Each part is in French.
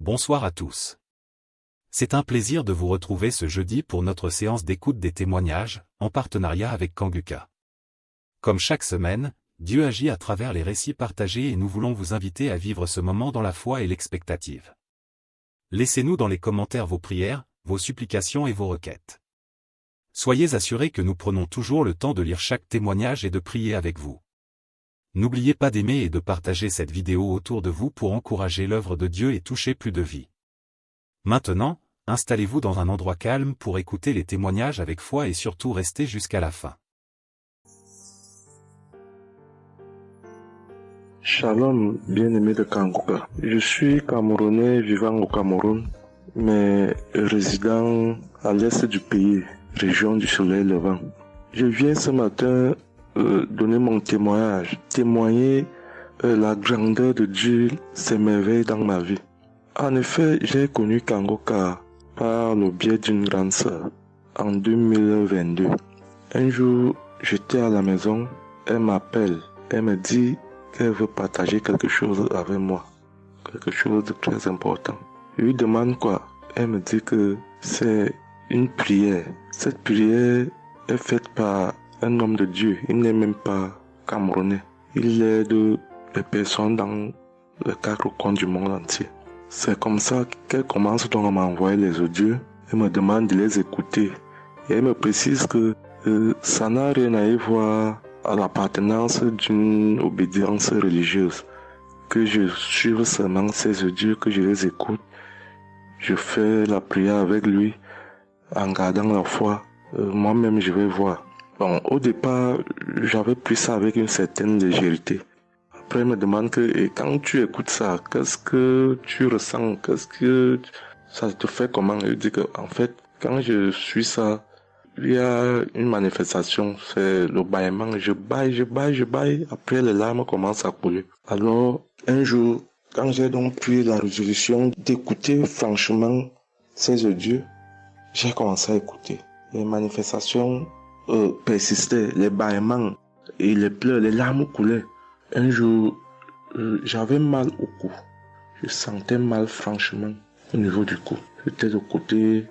Bonsoir à tous. C'est un plaisir de vous retrouver ce jeudi pour notre séance d'écoute des témoignages, en partenariat avec Kanguka. Comme chaque semaine, Dieu agit à travers les récits partagés et nous voulons vous inviter à vivre ce moment dans la foi et l'expectative. Laissez-nous dans les commentaires vos prières, vos supplications et vos requêtes. Soyez assurés que nous prenons toujours le temps de lire chaque témoignage et de prier avec vous. N'oubliez pas d'aimer et de partager cette vidéo autour de vous pour encourager l'œuvre de Dieu et toucher plus de vies. Maintenant, installez-vous dans un endroit calme pour écouter les témoignages avec foi et surtout restez jusqu'à la fin. Shalom, bien-aimé de Kanguka. Je suis Camerounais vivant au Cameroun, mais résident à l'est du pays, région du soleil levant. Je viens ce matin donner mon témoignage, témoigner la grandeur de Dieu, ses merveilles dans ma vie. En effet, j'ai connu Kanguka par le biais d'une grande sœur en 2022. Un jour, j'étais à la maison, elle m'appelle, elle me dit qu'elle veut partager quelque chose avec moi, quelque chose de très important. Je lui demande quoi? Elle me dit que c'est une prière. Cette prière est faite par un homme de Dieu. Il n'est même pas camerounais. Il aide les personnes dans les 4 coins du monde entier. C'est comme ça qu'elle commence donc à m'envoyer les audios. Elle me demande de les écouter. Et elle me précise que ça n'a rien à y voir à l'appartenance d'une obédience religieuse. Que je suive seulement ces audios, que je les écoute. Je fais la prière avec lui en gardant la foi. Moi-même, je vais voir. Bon, au départ, j'avais pris ça avec une certaine légèreté. Après, elle me demande que, et quand tu écoutes ça, qu'est-ce que tu ressens? Qu'est-ce que ça te fait comment? Je dis que, en fait, quand je suis ça, il y a une manifestation, c'est le bâillement. Je baille. Après, les larmes commencent à couler. Alors, un jour, quand j'ai donc pris la résolution d'écouter franchement ces audios, j'ai commencé à écouter. Les manifestations persistaient, les bâillements et les pleurs, les larmes coulaient. Un jour, j'avais mal au cou. Je sentais mal franchement au niveau du cou. J'étais au côté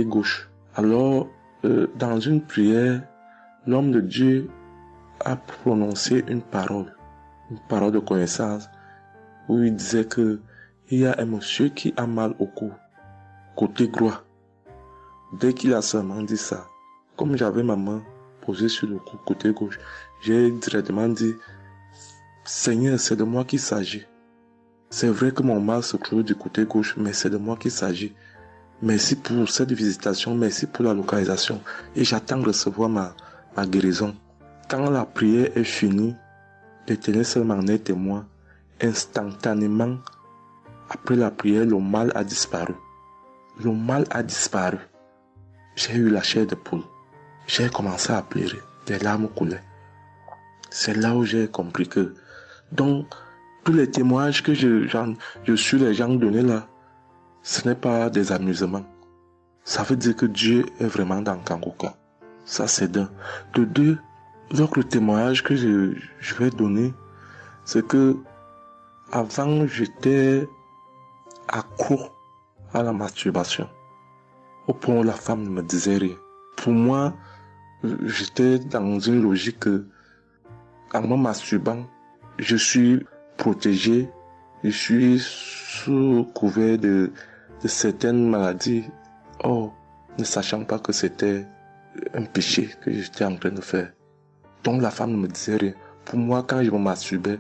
gauche. Alors, dans une prière, l'homme de Dieu a prononcé une parole de connaissance, où il disait que il y a un monsieur qui a mal au cou, côté droit. Dès qu'il a seulement dit ça, comme j'avais ma main posée sur le cou côté gauche, j'ai directement dit: Seigneur, c'est de moi qu'il s'agit. C'est vrai que mon mal se trouve du côté gauche, mais c'est de moi qu'il s'agit. Merci pour cette visitation, merci pour la localisation. Et j'attends de recevoir ma guérison. Quand la prière est finie, l'Éternel seul m'en est témoin. Instantanément, après la prière, le mal a disparu. Le mal a disparu. J'ai eu la chair de poule. J'ai commencé à pleurer. Des larmes coulaient. C'est là où j'ai compris que, donc, tous les témoignages que je suis les gens donnés là, ce n'est pas des amusements. Ça veut dire que Dieu est vraiment dans Kanguka. Ça, c'est d'un. De deux, donc le témoignage que je vais donner, c'est que avant, j'étais accro à la masturbation. Au point où la femme ne me disait rien. Pour moi, j'étais dans une logique que, en me masturbant, je suis protégé, je suis sous couvert de certaines maladies. Oh, ne sachant pas que c'était un péché que j'étais en train de faire. Donc la femme ne me disait rien. Pour moi, quand je me masturbais,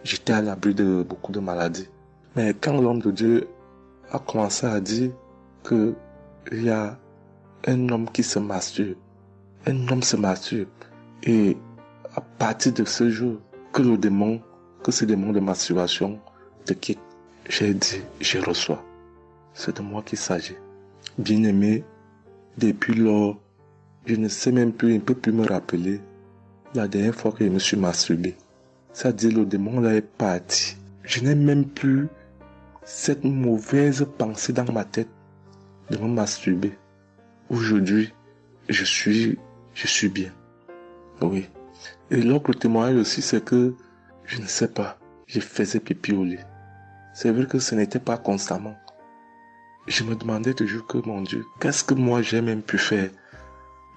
j'étais à l'abri de beaucoup de maladies. Mais quand l'homme de Dieu a commencé à dire que il y a un homme qui se masturbe, un homme se masturbe, et à partir de ce jour, que ce démon de masturbation te quitte, j'ai dit, je reçois. C'est de moi qu'il s'agit. Bien-aimé, depuis lors, je ne sais même plus, je ne peux plus me rappeler la dernière fois que je me suis masturbé. C'est-à-dire, le démon là est parti. Je n'ai même plus cette mauvaise pensée dans ma tête de me masturber. Aujourd'hui, je suis bien. Oui. Et l'autre témoignage aussi, c'est que, je ne sais pas, je faisais pipi au lit. C'est vrai que ce n'était pas constamment. Je me demandais toujours que, mon Dieu, qu'est-ce que moi j'ai même pu faire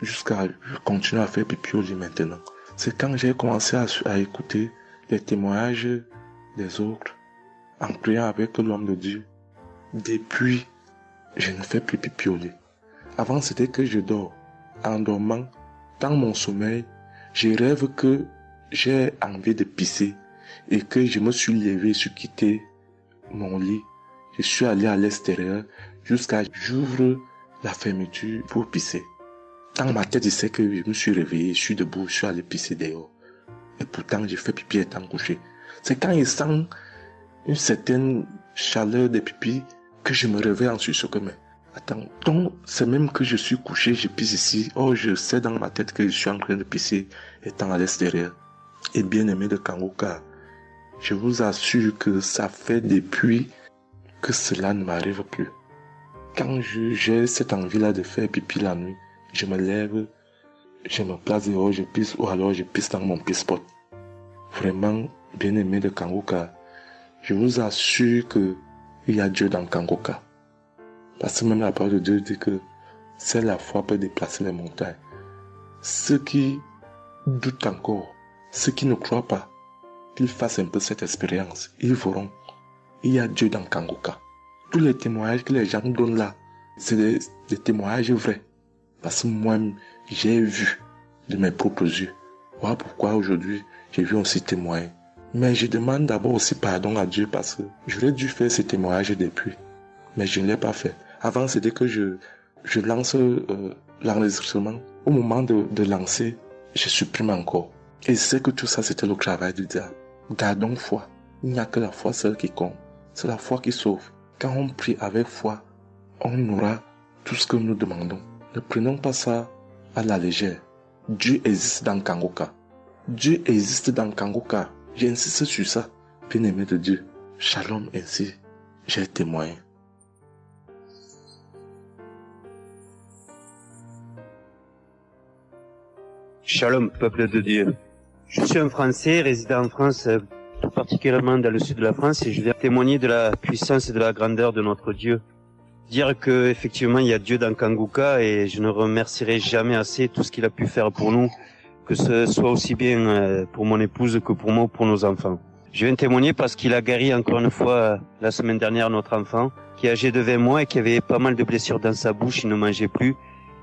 jusqu'à continuer à faire pipi au lit maintenant. C'est quand j'ai commencé à écouter les témoignages des autres, en priant avec l'homme de Dieu. Depuis, je ne fais plus pipi au lit. Avant, c'était que je dors. En dormant, dans mon sommeil, je rêve que j'ai envie de pisser et que je me suis levé, je suis quitté mon lit. Je suis allé à l'extérieur jusqu'à j'ouvre la fermeture pour pisser. Dans ma tête, je sais que je me suis réveillé, je suis debout, je suis allé pisser dehors. Et pourtant, j'ai fait pipi étant couché. C'est quand je sens une certaine chaleur de pipi que je me réveille en sursaut. Mais attends, donc c'est même que je suis couché, je pisse ici. Oh, je sais dans ma tête que je suis en train de pisser étant à l'extérieur. Et bien aimé de Kangoka, je vous assure que ça fait depuis que cela ne m'arrive plus. Quand j'ai cette envie-là de faire pipi la nuit, je me lève, je me place dehors, je pisse ou alors je pisse dans mon pisse-pot. Vraiment, bien aimé de Kangoka, je vous assure que il y a Dieu dans Kangoka. Parce que même la parole de Dieu dit que c'est la foi peut déplacer les montagnes. Ceux qui doutent encore, ceux qui ne croient pas, qu'ils fassent un peu cette expérience, ils verront. Il y a Dieu dans Kangoka. Tous les témoignages que les gens donnent là, c'est des témoignages vrais. Parce que moi, j'ai vu de mes propres yeux. Voilà pourquoi aujourd'hui, j'ai vu aussi témoigner. Mais je demande d'abord aussi pardon à Dieu parce que j'aurais dû faire ces témoignages depuis. Mais je ne l'ai pas fait. Avant, c'était que je lance l'enregistrement. Au moment de lancer, je supprime encore. Et je sais que tout ça, c'était le travail du diable. Gardons foi. Il n'y a que la foi seule qui compte. C'est la foi qui sauve. Quand on prie avec foi, on aura tout ce que nous demandons. Ne prenons pas ça à la légère. Dieu existe dans Kangoka. Dieu existe dans Kangoka. J'insiste sur ça. Bien-aimé de Dieu. Shalom ainsi. J'ai témoigné. Shalom, peuple de Dieu. Je suis un Français résidant en France, tout particulièrement dans le sud de la France, et je viens témoigner de la puissance et de la grandeur de notre Dieu. Dire que effectivement il y a Dieu dans Kangoka et je ne remercierai jamais assez tout ce qu'il a pu faire pour nous, que ce soit aussi bien pour mon épouse que pour moi ou pour nos enfants. Je viens témoigner parce qu'il a guéri encore une fois la semaine dernière notre enfant, qui est âgé de 20 mois et qui avait pas mal de blessures dans sa bouche, il ne mangeait plus.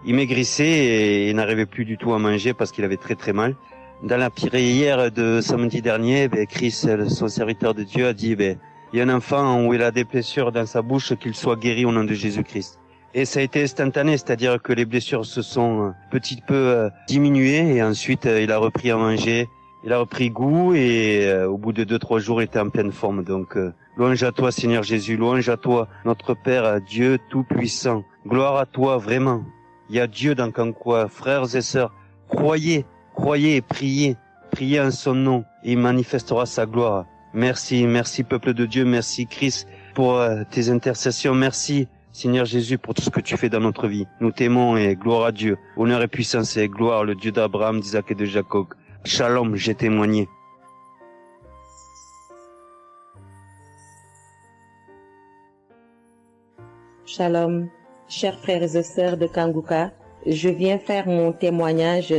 Il maigrissait et il n'arrivait plus du tout à manger parce qu'il avait très très mal. Dans la prière de samedi dernier, Chris, son serviteur de Dieu, a dit il y a un enfant où il a des blessures dans sa bouche, qu'il soit guéri au nom de Jésus-Christ. Et ça a été instantané, c'est-à-dire que les blessures se sont petit peu diminuées et ensuite il a repris à manger, il a repris goût et au bout de 2-3 jours il était en pleine forme. Donc louange à toi Seigneur Jésus, louange à toi notre Père, Dieu Tout-Puissant. Gloire à toi vraiment. Il y a Dieu dans Kangoka, frères et sœurs, croyez et priez en son nom et il manifestera sa gloire. Merci peuple de Dieu, merci Christ pour tes intercessions, merci Seigneur Jésus pour tout ce que tu fais dans notre vie. Nous t'aimons et gloire à Dieu, honneur et puissance et gloire, le Dieu d'Abraham, d'Isaac et de Jacob. Shalom, j'ai témoigné. Shalom, chers frères et sœurs de Kangoka, je viens faire mon témoignage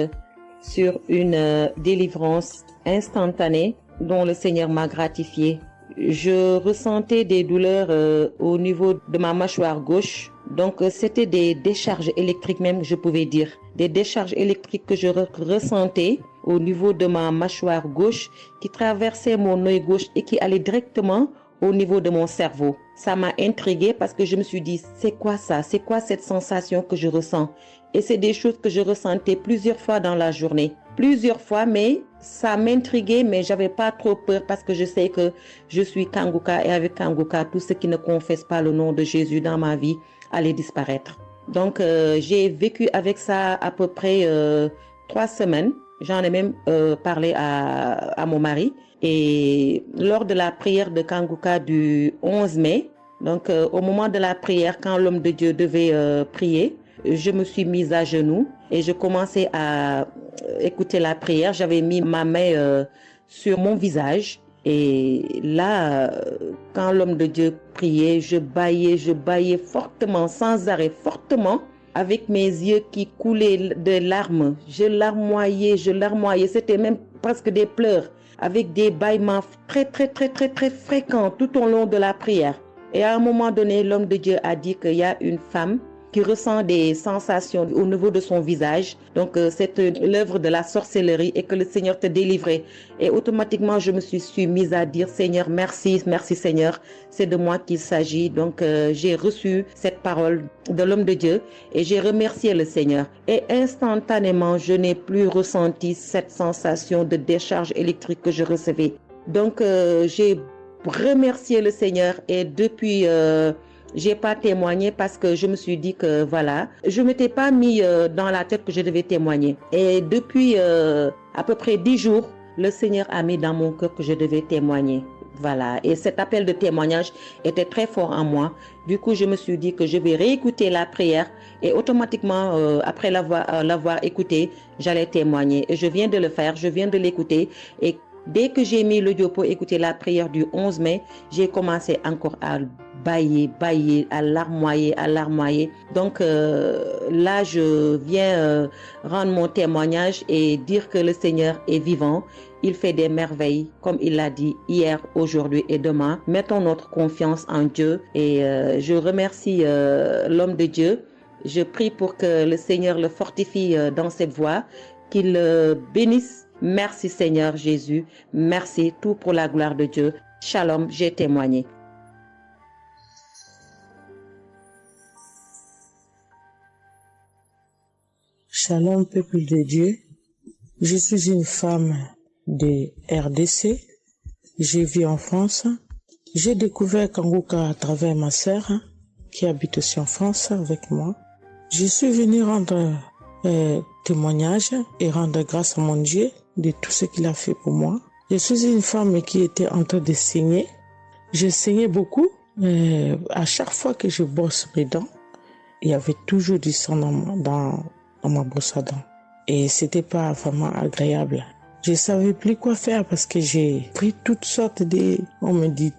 sur une délivrance instantanée dont le Seigneur m'a gratifié. Je ressentais des douleurs au niveau de ma mâchoire gauche. Donc c'était des décharges électriques même, je pouvais dire. Des décharges électriques que je ressentais au niveau de ma mâchoire gauche qui traversaient mon œil gauche et qui allaient directement au niveau de mon cerveau. Ça m'a intriguée parce que je me suis dit, c'est quoi ça? C'est quoi cette sensation que je ressens? Et c'est des choses que je ressentais plusieurs fois dans la journée. Plusieurs fois, mais ça m'intriguait, mais j'avais pas trop peur parce que je sais que je suis Kangoka et avec Kangoka, tout ce qui ne confesse pas le nom de Jésus dans ma vie allait disparaître. Donc, j'ai vécu avec ça à peu près 3 semaines. J'en ai même parlé à mon mari. Et lors de la prière de Kangoka du 11 mai, donc au moment de la prière, quand l'homme de Dieu devait prier, je me suis mise à genoux et je commençais à écouter la prière. J'avais mis ma main sur mon visage Et là, quand l'homme de Dieu priait, je bâillais fortement, sans arrêt, fortement, avec mes yeux qui coulaient de larmes. Je larmoyais. C'était même presque des pleurs, avec des bâillements très fréquents tout au long de la prière. Et à un moment donné, l'homme de Dieu a dit qu'il y a une femme qui ressent des sensations au niveau de son visage. Donc, c'est l'œuvre de la sorcellerie et que le Seigneur te délivrait. Et automatiquement, je me suis mise à dire, Seigneur, merci Seigneur, c'est de moi qu'il s'agit. Donc, j'ai reçu cette parole de l'homme de Dieu et j'ai remercié le Seigneur. Et instantanément, je n'ai plus ressenti cette sensation de décharge électrique que je recevais. Donc, j'ai remercié le Seigneur et depuis... j'ai pas témoigné parce que je me suis dit que voilà, je m'étais pas mis dans la tête que je devais témoigner. Et depuis à peu près 10 jours, le Seigneur a mis dans mon cœur que je devais témoigner. Voilà. Et cet appel de témoignage était très fort en moi. Du coup, je me suis dit que je vais réécouter la prière et automatiquement, après l'avoir écouté, j'allais témoigner. Et je viens de le faire, je viens de l'écouter. Et dès que j'ai mis l'audio pour écouter la prière du 11 mai, j'ai commencé encore à bâiller, à larmoyer. Donc là, je viens rendre mon témoignage et dire que le Seigneur est vivant. Il fait des merveilles, comme il l'a dit hier, aujourd'hui et demain. Mettons notre confiance en Dieu et je remercie l'homme de Dieu. Je prie pour que le Seigneur le fortifie dans cette voie, qu'il le bénisse. Merci Seigneur Jésus, merci, tout pour la gloire de Dieu. Shalom, j'ai témoigné. Shalom, peuple de Dieu. Je suis une femme de RDC. Je vis en France. J'ai découvert Kanguka à travers ma sœur qui habite aussi en France avec moi. Je suis venue rendre témoignage et rendre grâce à mon Dieu de tout ce qu'il a fait pour moi. Je suis une femme qui était en train de saigner. Je saignais beaucoup. À chaque fois que je brosse mes dents, il y avait toujours du sang dans ma brosse à dents. Et c'était pas vraiment agréable. Je savais plus quoi faire parce que j'ai pris toutes sortes de... On me dit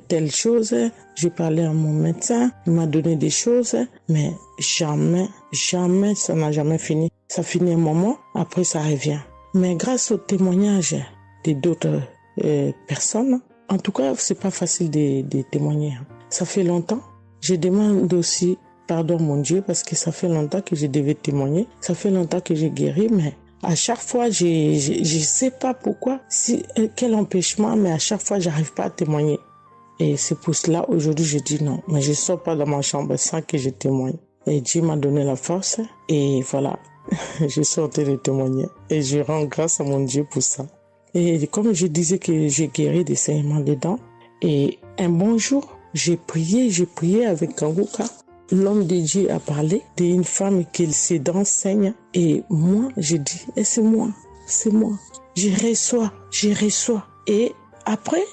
telle chose. J'ai parlé à mon médecin. Il m'a donné des choses. Mais jamais, ça n'a jamais fini. Ça finit un moment, après ça revient. Mais grâce au témoignage de d'autres personnes, en tout cas, c'est pas facile de témoigner. Ça fait longtemps. Je demande aussi pardon, mon Dieu, parce que ça fait longtemps que je devais témoigner. Ça fait longtemps que j'ai guéri, mais à chaque fois, je sais pas pourquoi, quel empêchement, mais à chaque fois, j'arrive pas à témoigner. Et c'est pour cela, aujourd'hui, je dis non. Mais je sors pas dans ma chambre sans que je témoigne. Et Dieu m'a donné la force. Et voilà, je suis en train de témoigner. Et je rends grâce à mon Dieu pour ça. Et comme je disais que j'ai guéri des saignements des dents. Et un bon jour, j'ai prié avec Kanguka. L'homme de Dieu a parlé d'une femme qui ses dents saignent. Et moi, j'ai dit, c'est moi. Je reçois. Et après,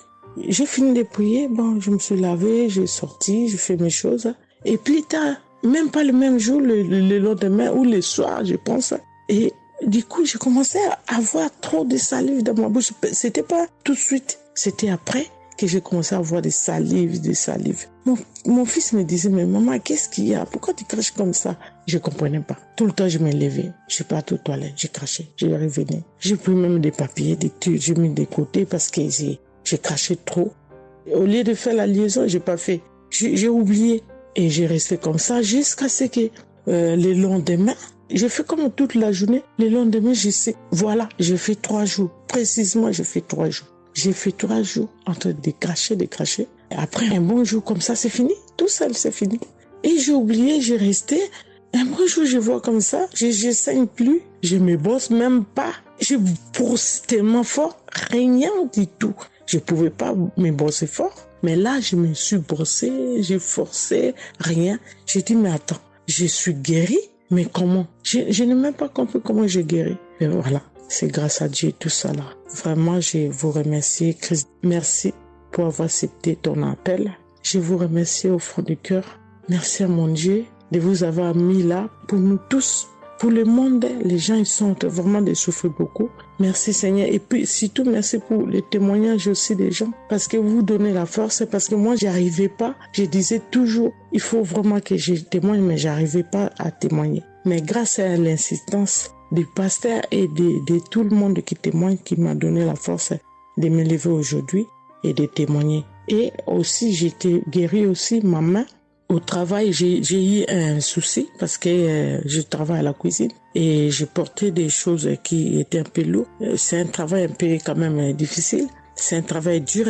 j'ai fini de prier. Bon, je me suis lavé, j'ai sorti, j'ai fait mes choses. Et plus tard, même pas le même jour, le lendemain ou le soir, je pense. Et du coup, j'ai commencé à avoir trop de salive dans ma bouche. C'était pas tout de suite, c'était après que j'ai commencé à avoir des salives. Mon fils me disait, mais maman, qu'est-ce qu'il y a? Pourquoi tu craches comme ça? Je comprenais pas. Tout le temps, je me levais. Je suis pas aux toilettes, j'ai craché, je revenais. J'ai pris même des papiers, des trucs, j'ai mis de côté parce que j'ai craché trop. Au lieu de faire la liaison, j'ai pas fait. J'ai oublié. Et j'ai resté comme ça jusqu'à ce que le lendemain, j'ai fait comme toute la journée. Le lendemain, je sais, voilà, j'ai fait 3 jours. Précisément, j'ai fait 3 jours. J'ai fait 3 jours en train de cracher. Et après, un bon jour comme ça, c'est fini. Tout seul, c'est fini. Et j'ai oublié, j'ai resté. Un bon jour, je vois comme ça, je saigne plus. Je me brosse même pas. Je brosse tellement fort, rien du tout. Je pouvais pas me brosser fort. Mais là, je me suis brossé, j'ai forcé, rien. J'ai dit, mais attends, je suis guéri, mais comment? Je n'ai même pas compris comment j'ai guéri. Et voilà, c'est grâce à Dieu tout ça là. Vraiment, je vous remercie, Christ. Merci pour avoir accepté ton appel. Je vous remercie au fond du cœur. Merci à mon Dieu de vous avoir mis là pour nous tous, Pour le monde, les gens ils sont vraiment de souffrir beaucoup. Merci Seigneur. Et puis surtout merci pour les témoignages aussi des gens. Parce que vous donnez la force. Parce que moi, j'arrivais pas. Je disais toujours, il faut vraiment que je témoigne, mais j'arrivais pas à témoigner. Mais grâce à l'insistance du pasteur et de tout le monde qui témoigne, qui m'a donné la force de me lever aujourd'hui et de témoigner. Et aussi, j'étais guérie aussi, ma main. Au travail, j'ai eu un souci parce que je travaille à la cuisine et je portais des choses qui étaient un peu lourdes. C'est un travail un peu quand même difficile. C'est un travail dur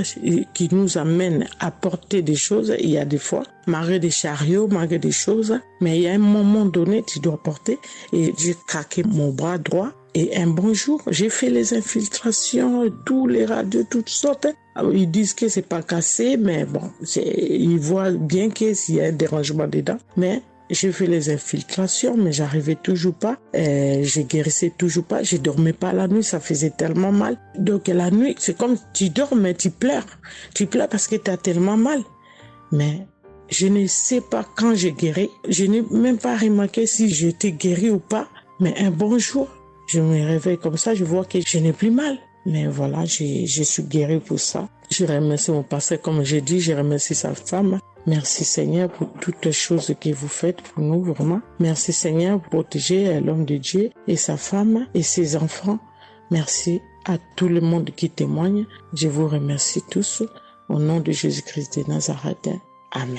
qui nous amène à porter des choses. Il y a des fois, malgré des chariots, malgré des choses, mais il y a un moment donné, tu dois porter. Et j'ai craqué mon bras droit. Et un bon jour, j'ai fait les infiltrations, tous les radios, toutes sortes. Alors, ils disent que c'est pas cassé, mais bon, ils voient bien qu'il y a un dérangement dedans. Mais j'ai fait les infiltrations, mais j'arrivais toujours pas. Je guérissais toujours pas. Je dormais pas la nuit, ça faisait tellement mal. Donc la nuit, c'est comme tu dors, mais tu pleures. Tu pleures parce que tu as tellement mal. Mais je ne sais pas quand j'ai guéri. Je n'ai même pas remarqué si j'étais guéri ou pas. Mais un bon jour, je me réveille comme ça, je vois que je n'ai plus mal. Mais voilà, je suis guérie pour ça. Je remercie mon pasteur, comme j'ai dit, je remercie sa femme. Merci Seigneur pour toutes les choses que vous faites pour nous, vraiment. Merci Seigneur pour protéger l'homme de Dieu et sa femme et ses enfants. Merci à tout le monde qui témoigne. Je vous remercie tous. Au nom de Jésus-Christ de Nazareth. Amen.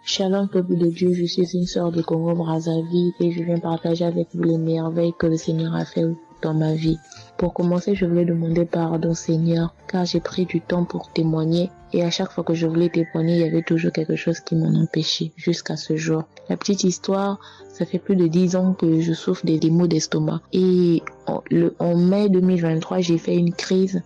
Shalom peuple de Dieu, je suis une sœur de Congo-Brazzaville et je viens partager avec vous les merveilles que le Seigneur a fait dans ma vie. Pour commencer, je voulais demander pardon Seigneur, car j'ai pris du temps pour témoigner et à chaque fois que je voulais témoigner, il y avait toujours quelque chose qui m'en empêchait jusqu'à ce jour. La petite histoire, ça fait plus de 10 ans que je souffre des maux d'estomac et en mai 2023, j'ai fait une crise.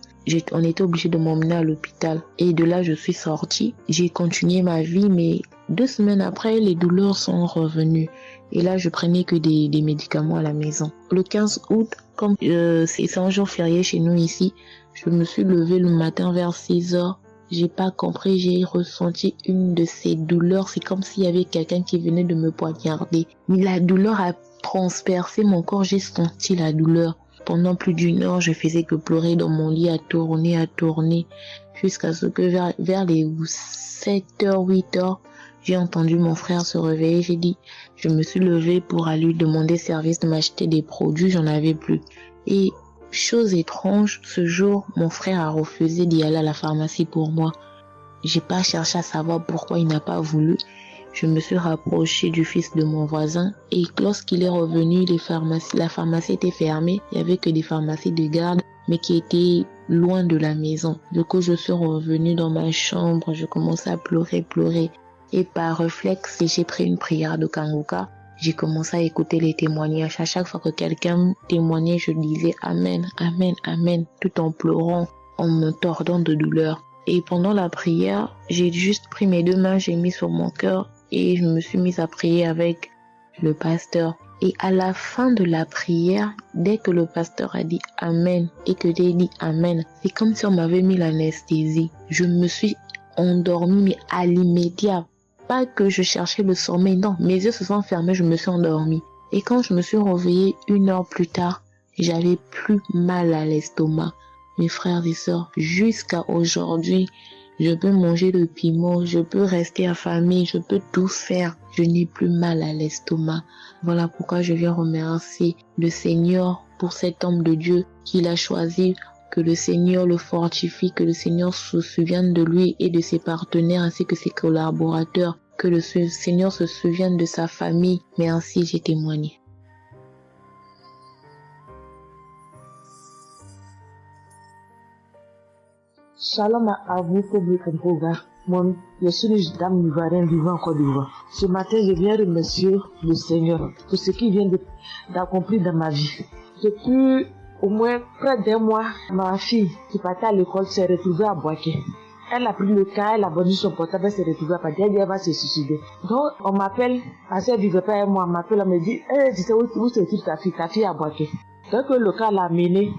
On était obligé de m'emmener à l'hôpital et de là, je suis sortie. J'ai continué ma vie, mais 2 semaines après, les douleurs sont revenues. Et là, je prenais que des médicaments à la maison. Le 15 août, comme c'est un jour férié chez nous ici, je me suis levée le matin vers 6 heures. J'ai pas compris, j'ai ressenti une de ces douleurs. C'est comme s'il y avait quelqu'un qui venait de me poignarder. Mais la douleur a transpercé mon corps, j'ai senti la douleur. Pendant plus d'1 heure, je faisais que pleurer dans mon lit, à tourner, jusqu'à ce que vers les 7h, 8h, j'ai entendu mon frère se réveiller. Je me suis levée pour aller lui demander service de m'acheter des produits, j'en avais plus. Et chose étrange, ce jour, mon frère a refusé d'y aller à la pharmacie pour moi. J'ai pas cherché à savoir pourquoi il n'a pas voulu. Je me suis rapprochée du fils de mon voisin et lorsqu'il est revenu, la pharmacie était fermée. Il y avait que des pharmacies de garde, mais qui étaient loin de la maison. Du coup, je suis revenue dans ma chambre, je commençais à pleurer. Et par réflexe, j'ai pris une prière de Kanguka. J'ai commencé à écouter les témoignages. À chaque fois que quelqu'un témoignait, je disais Amen, Amen, Amen, tout en pleurant, en me tordant de douleur. Et pendant la prière, j'ai juste pris mes 2 mains, j'ai mis sur mon cœur et je me suis mise à prier avec le pasteur. Et à la fin de la prière, dès que le pasteur a dit Amen et que j'ai dit Amen, c'est comme si on m'avait mis l'anesthésie. Je me suis endormie, mais à l'immédiat. Pas que je cherchais le sommeil, non. Mes yeux se sont fermés, je me suis endormie. Et quand je me suis réveillée 1 heure plus tard, j'avais plus mal à l'estomac. Mes frères et sœurs, jusqu'à aujourd'hui, je peux manger le piment, je peux rester affamée, je peux tout faire. Je n'ai plus mal à l'estomac. Voilà pourquoi je viens remercier le Seigneur pour cet homme de Dieu qu'il a choisi. Que le Seigneur le fortifie, que le Seigneur se souvienne de lui et de ses partenaires ainsi que ses collaborateurs. Que le Seigneur se souvienne de sa famille. Mais ainsi j'ai témoigné. Shalom à vous, public Kangoga. Je suis une dame ivoirienne vivant en Côte d'Ivoire. Ce matin, je viens remercier le Seigneur pour ce qu'il vient d'accomplir dans ma vie. Depuis au moins près d'1 mois, ma fille qui partait à l'école s'est retrouvée à Boaké. Elle a pris le cas, elle a vendu son portable, elle s'est retrouvée à Boaké, elle va se suicider. Donc, on m'appelle, parce qu'elle vivait pas avec moi, on m'appelle, on me dit, tu sais où se trouve ta fille à Boaké. Donc, le cas l'a amenée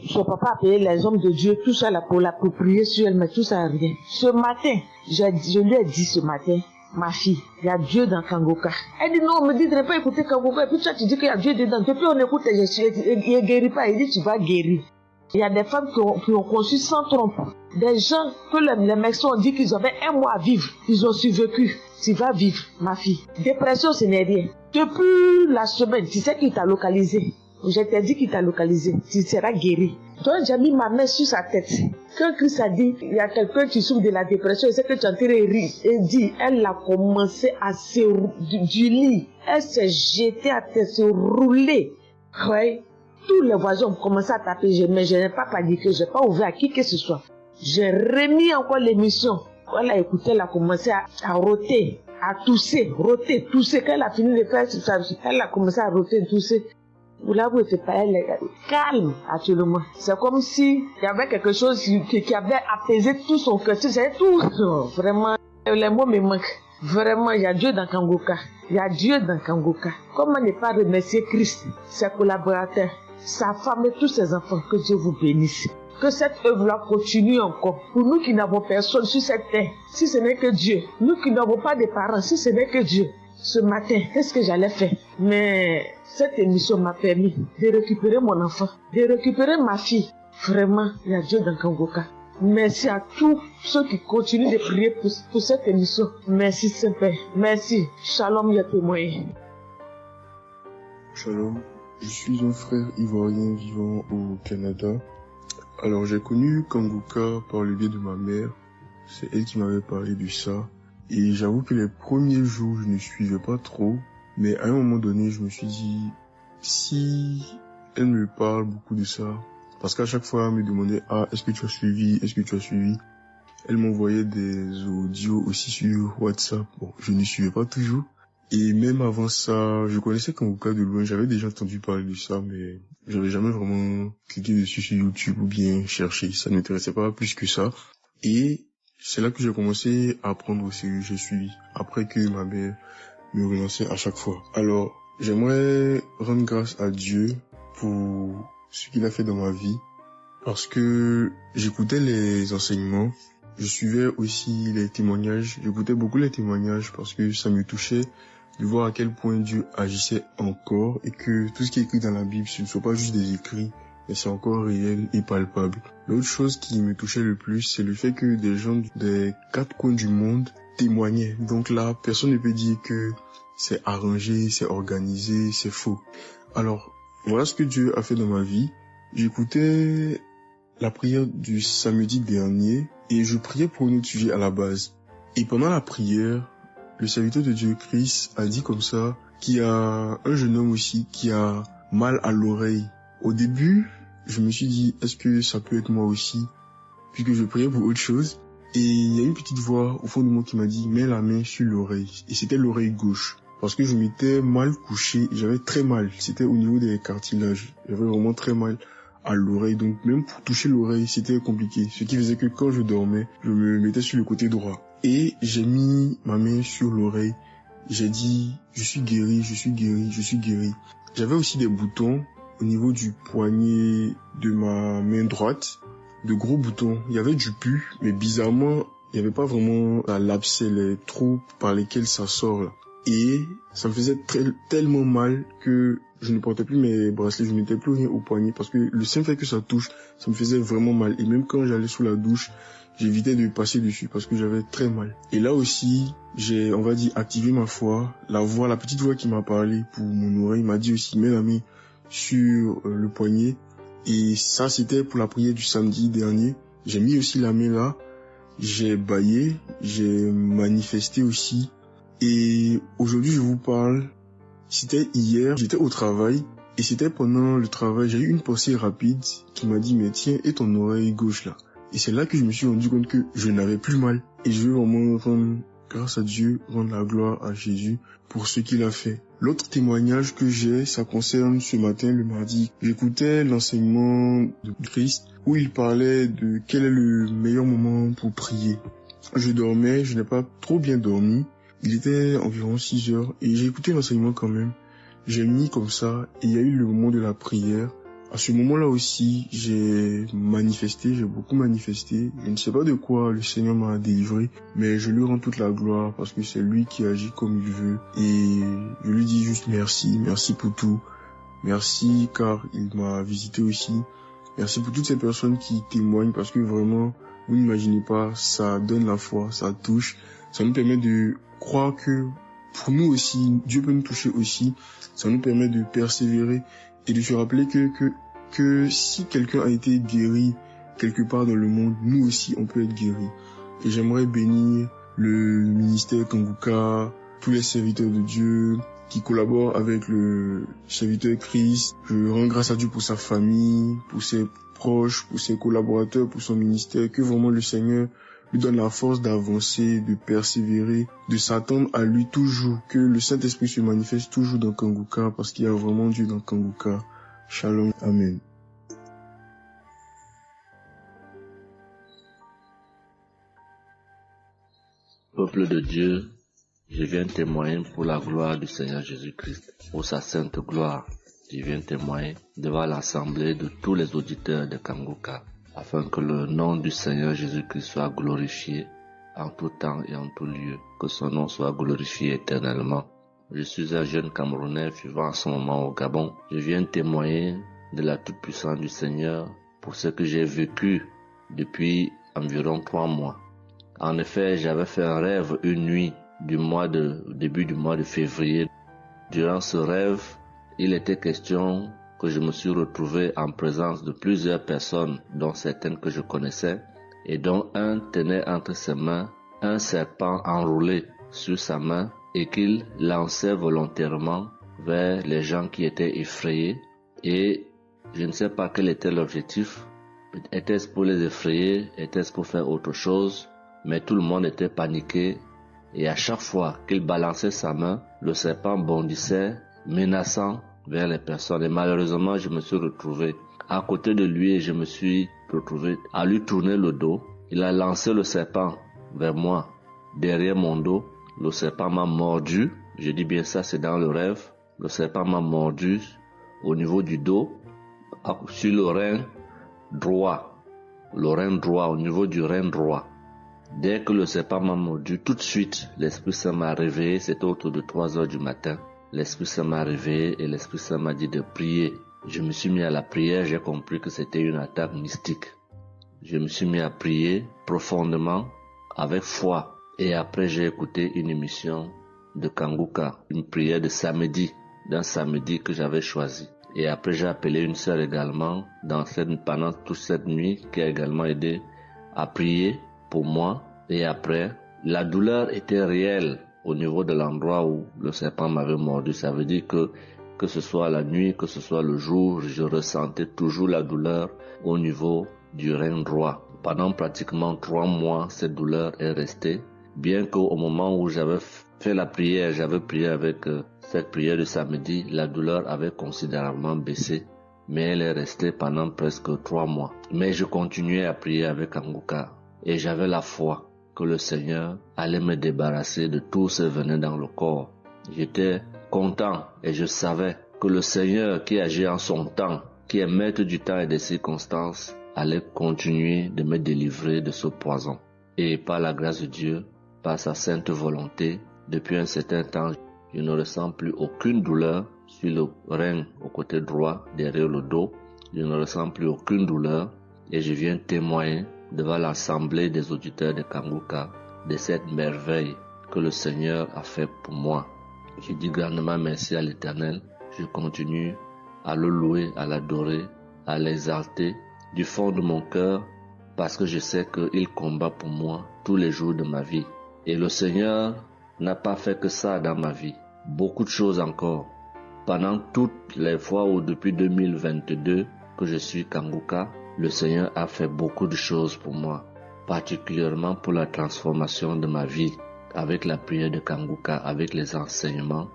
son papa a payé les hommes de Dieu, tout ça là pour prier sur elle, mais tout ça rien. Ce matin, je lui ai dit ce matin, ma fille, il y a Dieu dans Kangoka. Elle dit non, on me dit de ne pas écouter Kangoka, et puis toi tu dis qu'il y a Dieu dedans. Depuis on écoute, il ne guérit pas, il dit tu vas guérir. Il y a des femmes qui ont conçu sans trompe. Des gens que les médecins ont dit qu'ils avaient 1 mois à vivre, ils ont survécu. Tu vas vivre, ma fille. Dépression, ce n'est rien. Depuis la semaine, tu sais qu'il t'a localisé. Je t'ai dit qu'il t'a localisé. Tu seras guéri. Donc j'ai mis ma main sur sa tête. Quand Christ a dit, il y a quelqu'un qui souffre de la dépression, il sait que tu es en train de rire. Et dit, elle a commencé à se du lit. Elle s'est jetée à terre, se rouler. Ouais. Tous les voisins ont commencé à taper, mais je n'ai pas paniqué, je n'ai pas ouvert à qui que ce soit. J'ai remis encore l'émission. Quand elle a écouté, elle a commencé à roter, à tousser. Quand elle a fini de faire ça, elle a commencé à roter, tousser. Vous l'avez fait pas, elle est calme actuellement. C'est comme si il y avait quelque chose qui avait apaisé tout son cœur. C'est tout. Non, vraiment, les mots me manquent. Vraiment, il y a Dieu dans Kangoka. Il y a Dieu dans Kangoka. Comment ne pas remercier Christ, ses collaborateurs, sa femme et tous ses enfants. Que Dieu vous bénisse. Que cette œuvre-là continue encore. Pour nous qui n'avons personne sur cette terre, si ce n'est que Dieu. Nous qui n'avons pas de parents, si ce n'est que Dieu. Ce matin, qu'est-ce que j'allais faire? Mais cette émission m'a permis de récupérer mon enfant, de récupérer ma fille. Vraiment, il y a Dieu dans Kangoka. Merci à tous ceux qui continuent de prier pour cette émission. Merci Saint-Père. Merci. Shalom, les témoins. Shalom. Je suis un frère ivoirien vivant au Canada. Alors j'ai connu Kangoka par le biais de ma mère. C'est elle qui m'avait parlé de ça. Et j'avoue que les premiers jours, je ne suivais pas trop. Mais à un moment donné, je me suis dit, si elle me parle beaucoup de ça, parce qu'à chaque fois, elle me demandait, est-ce que tu as suivi? Elle m'envoyait des audios aussi sur WhatsApp. Bon, je ne suivais pas toujours. Et même avant ça, je connaissais Kangoka de loin. J'avais déjà entendu parler de ça, mais j'avais jamais vraiment cliqué dessus sur YouTube ou bien cherché. Ça ne m'intéressait pas plus que ça. Et c'est là que j'ai commencé à apprendre au sérieux. J'ai suivi. Après que ma mère me relançait à chaque fois. Alors, j'aimerais rendre grâce à Dieu pour ce qu'il a fait dans ma vie. Parce que j'écoutais les enseignements. Je suivais aussi les témoignages. J'écoutais beaucoup les témoignages parce que ça me touchait de voir à quel point Dieu agissait encore et que tout ce qui est écrit dans la Bible, ce ne sont pas juste des écrits, mais c'est encore réel et palpable. L'autre chose qui me touchait le plus, c'est le fait que des gens des 4 coins du monde témoignaient. Donc là, personne ne peut dire que c'est arrangé, c'est organisé, c'est faux. Alors, voilà ce que Dieu a fait dans ma vie. J'écoutais la prière du samedi dernier et je priais pour un autre sujet à la base. Et pendant la prière, le serviteur de Dieu Christ a dit comme ça qu'il y a un jeune homme aussi qui a mal à l'oreille. Au début, je me suis dit, est-ce que ça peut être moi aussi? Puisque je priais pour autre chose. Et il y a une petite voix au fond de moi qui m'a dit, mets la main sur l'oreille. Et c'était l'oreille gauche. Parce que je m'étais mal couché, j'avais très mal. C'était au niveau des cartilages. J'avais vraiment très mal à l'oreille. Donc même pour toucher l'oreille, c'était compliqué. Ce qui faisait que quand je dormais, je me mettais sur le côté droit. Et j'ai mis ma main sur l'oreille. J'ai dit, je suis guéri. J'avais aussi des boutons au niveau du poignet de ma main droite. De gros boutons. Il y avait du pus, mais bizarrement, il n'y avait pas vraiment l'abcès, les trous par lesquels ça sort là. Et ça me faisait tellement mal que je ne portais plus mes bracelets, je ne mettais plus rien au poignet parce que le simple fait que ça touche, ça me faisait vraiment mal. Et même quand j'allais sous la douche, j'évitais de passer dessus parce que j'avais très mal. Et là aussi, j'ai, on va dire, activé ma foi. La petite voix qui m'a parlé pour mon oreille m'a dit aussi, mets la main sur le poignet. Et ça, c'était pour la prière du samedi dernier. J'ai mis aussi la main là. J'ai bâillé, j'ai manifesté aussi. Et aujourd'hui, je vous parle, c'était hier, j'étais au travail, et c'était pendant le travail, j'ai eu une pensée rapide qui m'a dit, mais tiens, et ton oreille gauche là? Et c'est là que je me suis rendu compte que je n'avais plus mal. Et je veux vraiment rendre grâce à Dieu, rendre la gloire à Jésus pour ce qu'il a fait. L'autre témoignage que j'ai, ça concerne ce matin, le mardi. J'écoutais l'enseignement de Christ où il parlait de quel est le meilleur moment pour prier. Je dormais, je n'ai pas trop bien dormi. Il était environ 6 heures et j'ai écouté l'enseignement quand même. J'ai mis comme ça et il y a eu le moment de la prière. À ce moment-là aussi, j'ai beaucoup manifesté. Je ne sais pas de quoi le Seigneur m'a délivré, mais je lui rends toute la gloire parce que c'est lui qui agit comme il veut. Et je lui dis juste merci pour tout. Merci car il m'a visité aussi. Merci pour toutes ces personnes qui témoignent parce que vraiment, vous n'imaginez pas, ça donne la foi, ça touche. Ça nous permet de croire que pour nous aussi, Dieu peut nous toucher aussi. Ça nous permet de persévérer et de se rappeler que si quelqu'un a été guéri quelque part dans le monde, nous aussi on peut être guéris. Et j'aimerais bénir le ministère Kanguka, tous les serviteurs de Dieu qui collaborent avec le serviteur Christ. Je rends grâce à Dieu pour sa famille, pour ses proches, pour ses collaborateurs, pour son ministère, que vraiment le Seigneur lui donne la force d'avancer, de persévérer, de s'attendre à lui toujours, que le Saint-Esprit se manifeste toujours dans Kanguka parce qu'il y a vraiment Dieu dans Kanguka. Shalom, Amen. Peuple de Dieu, je viens témoigner pour la gloire du Seigneur Jésus-Christ, pour sa sainte gloire. Je viens témoigner devant l'assemblée de tous les auditeurs de Kanguka, afin que le nom du Seigneur Jésus-Christ soit glorifié en tout temps et en tout lieu, que son nom soit glorifié éternellement. Je suis un jeune Camerounais vivant en ce moment au Gabon. Je viens témoigner de la toute-puissance du Seigneur pour ce que j'ai vécu depuis environ 3 mois. En effet, j'avais fait un rêve une nuit début du mois de février. Durant ce rêve, il était question que je me suis retrouvé en présence de plusieurs personnes, dont certaines que je connaissais, et dont un tenait entre ses mains un serpent enroulé sur sa main et qu'il lançait volontairement vers les gens qui étaient effrayés. Et je ne sais pas quel était l'objectif. Était-ce pour les effrayer? Était-ce pour faire autre chose? Mais tout le monde était paniqué. Et à chaque fois qu'il balançait sa main, le serpent bondissait, menaçant vers les personnes. Et malheureusement, je me suis retrouvé à côté de lui et je me suis retrouvé à lui tourner le dos. Il a lancé le serpent vers moi, derrière mon dos. Le serpent m'a mordu. Je dis bien ça, c'est dans le rêve. Le serpent m'a mordu au niveau du dos, sur le rein droit. Le rein droit, au niveau du rein droit. Dès que le serpent m'a mordu, tout de suite, l'Esprit Saint m'a réveillé. C'était autour de 3 heures du matin. L'Esprit Saint m'a réveillé et l'Esprit Saint m'a dit de prier. Je me suis mis à la prière, j'ai compris que c'était une attaque mystique. Je me suis mis à prier profondément, avec foi. Et après, j'ai écouté une émission de Kanguka, une prière de samedi, d'un samedi que j'avais choisi. Et après, j'ai appelé une sœur également pendant toute cette nuit qui a également aidé à prier pour moi. Et après, la douleur était réelle au niveau de l'endroit où le serpent m'avait mordu. Ça veut dire que ce soit la nuit, que ce soit le jour, je ressentais toujours la douleur au niveau du rein droit. Pendant pratiquement 3 mois, cette douleur est restée. Bien qu'au moment où j'avais fait la prière, j'avais prié avec cette prière de samedi, la douleur avait considérablement baissé. Mais elle est restée pendant presque 3 mois. Mais je continuais à prier avec Kanguka. Et j'avais la foi que le Seigneur allait me débarrasser de tout ce venin dans le corps. J'étais content et je savais que le Seigneur qui agit en son temps, qui est maître du temps et des circonstances, allait continuer de me délivrer de ce poison. Et par la grâce de Dieu, par sa sainte volonté, depuis un certain temps, je ne ressens plus aucune douleur sur le rein au côté droit, derrière le dos. Je ne ressens plus aucune douleur et je viens témoigner devant l'assemblée des auditeurs de Kanguka de cette merveille que le Seigneur a fait pour moi. Je dis grandement merci à l'Éternel. Je continue à le louer, à l'adorer, à l'exalter du fond de mon cœur parce que je sais qu'il combat pour moi tous les jours de ma vie. Et le Seigneur n'a pas fait que ça dans ma vie. Beaucoup de choses encore. Pendant toutes les fois où depuis 2022 que je suis Kanguka, le Seigneur a fait beaucoup de choses pour moi, particulièrement pour la transformation de ma vie. Avec la prière de Kanguka, avec les enseignements,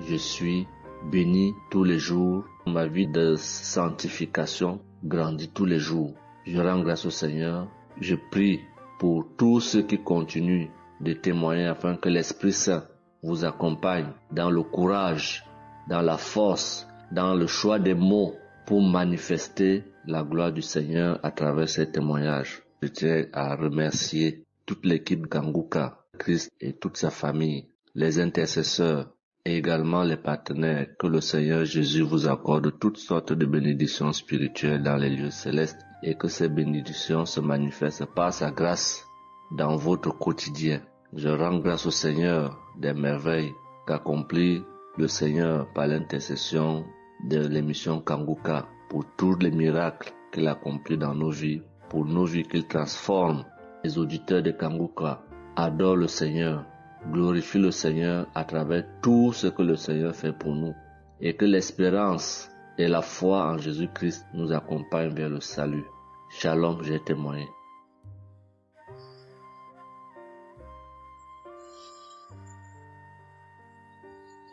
je suis béni tous les jours. Ma vie de sanctification grandit tous les jours. Je rends grâce au Seigneur. Je prie pour tous ceux qui continuent de témoigner afin que l'Esprit Saint vous accompagne dans le courage, dans la force, dans le choix des mots, pour manifester la gloire du Seigneur à travers ces témoignages. Je tiens à remercier toute l'équipe Kanguka, Christ et toute sa famille, les intercesseurs et également les partenaires. Que le Seigneur Jésus vous accorde toutes sortes de bénédictions spirituelles dans les lieux célestes et que ces bénédictions se manifestent par sa grâce dans votre quotidien. Je rends grâce au Seigneur des merveilles qu'accomplit le Seigneur par l'intercession de l'émission Kanguka pour tous les miracles qu'il accomplit dans nos vies, pour nos vies qu'il transforme. Les auditeurs de Kanguka adorent le Seigneur, glorifient le Seigneur à travers tout ce que le Seigneur fait pour nous et que l'espérance et la foi en Jésus-Christ nous accompagnent vers le salut. Shalom, j'ai témoigné.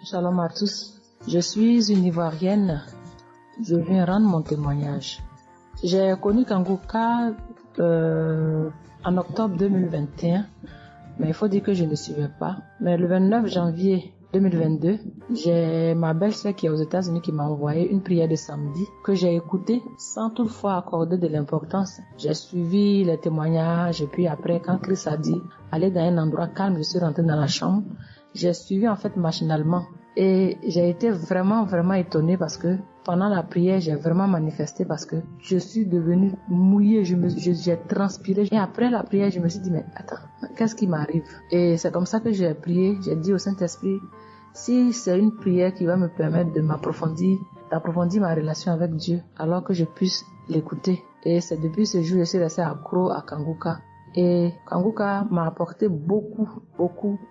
Shalom à tous. Je suis une Ivoirienne. Je viens rendre mon témoignage. J'ai connu Kanguka en octobre 2021, mais il faut dire que je ne suivais pas. Mais le 29 janvier 2022, j'ai ma belle-sœur qui est aux États-Unis qui m'a envoyé une prière de samedi que j'ai écoutée sans toutefois accorder de l'importance. J'ai suivi les témoignages et puis après, quand Christ a dit aller dans un endroit calme, je suis rentrée dans la chambre. J'ai suivi en fait machinalement et j'ai été vraiment étonnée parce que pendant la prière, j'ai vraiment manifesté parce que je suis devenue mouillée, j'ai transpiré. Et après la prière, je me suis dit, mais attends, qu'est-ce qui m'arrive? Et c'est comme ça que j'ai prié, j'ai dit au Saint-Esprit, si c'est une prière qui va me permettre d'approfondir ma relation avec Dieu, alors que je puisse l'écouter. Et c'est depuis ce jour que je suis restée accro à Kanguka. Et Kanguka m'a apporté beaucoup.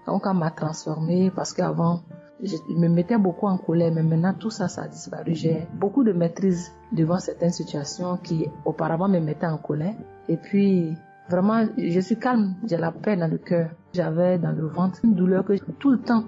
Kanguka m'a transformée parce qu'avant, je me mettais beaucoup en colère, mais maintenant tout ça a disparu. J'ai beaucoup de maîtrise devant certaines situations qui auparavant me mettaient en colère. Et puis, vraiment, je suis calme, j'ai la paix dans le cœur. J'avais dans le ventre une douleur que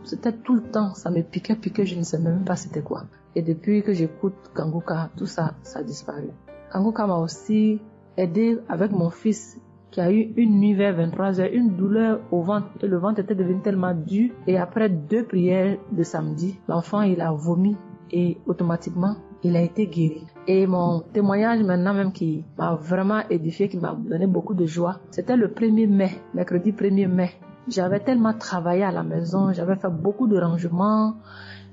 c'était tout le temps, ça me piquait, je ne sais même pas c'était quoi. Et depuis que j'écoute Kanguka, tout ça a disparu. Kanguka m'a aussi aidé avec mon fils qui a eu une nuit vers 23h, une douleur au ventre, et le ventre était devenu tellement dur. Et après 2 prières de samedi, l'enfant il a vomi et automatiquement il a été guéri. Et mon témoignage maintenant même qui m'a vraiment édifié, qui m'a donné beaucoup de joie, c'était le 1er mai, mercredi 1er mai. J'avais tellement travaillé à la maison, j'avais fait beaucoup de rangements,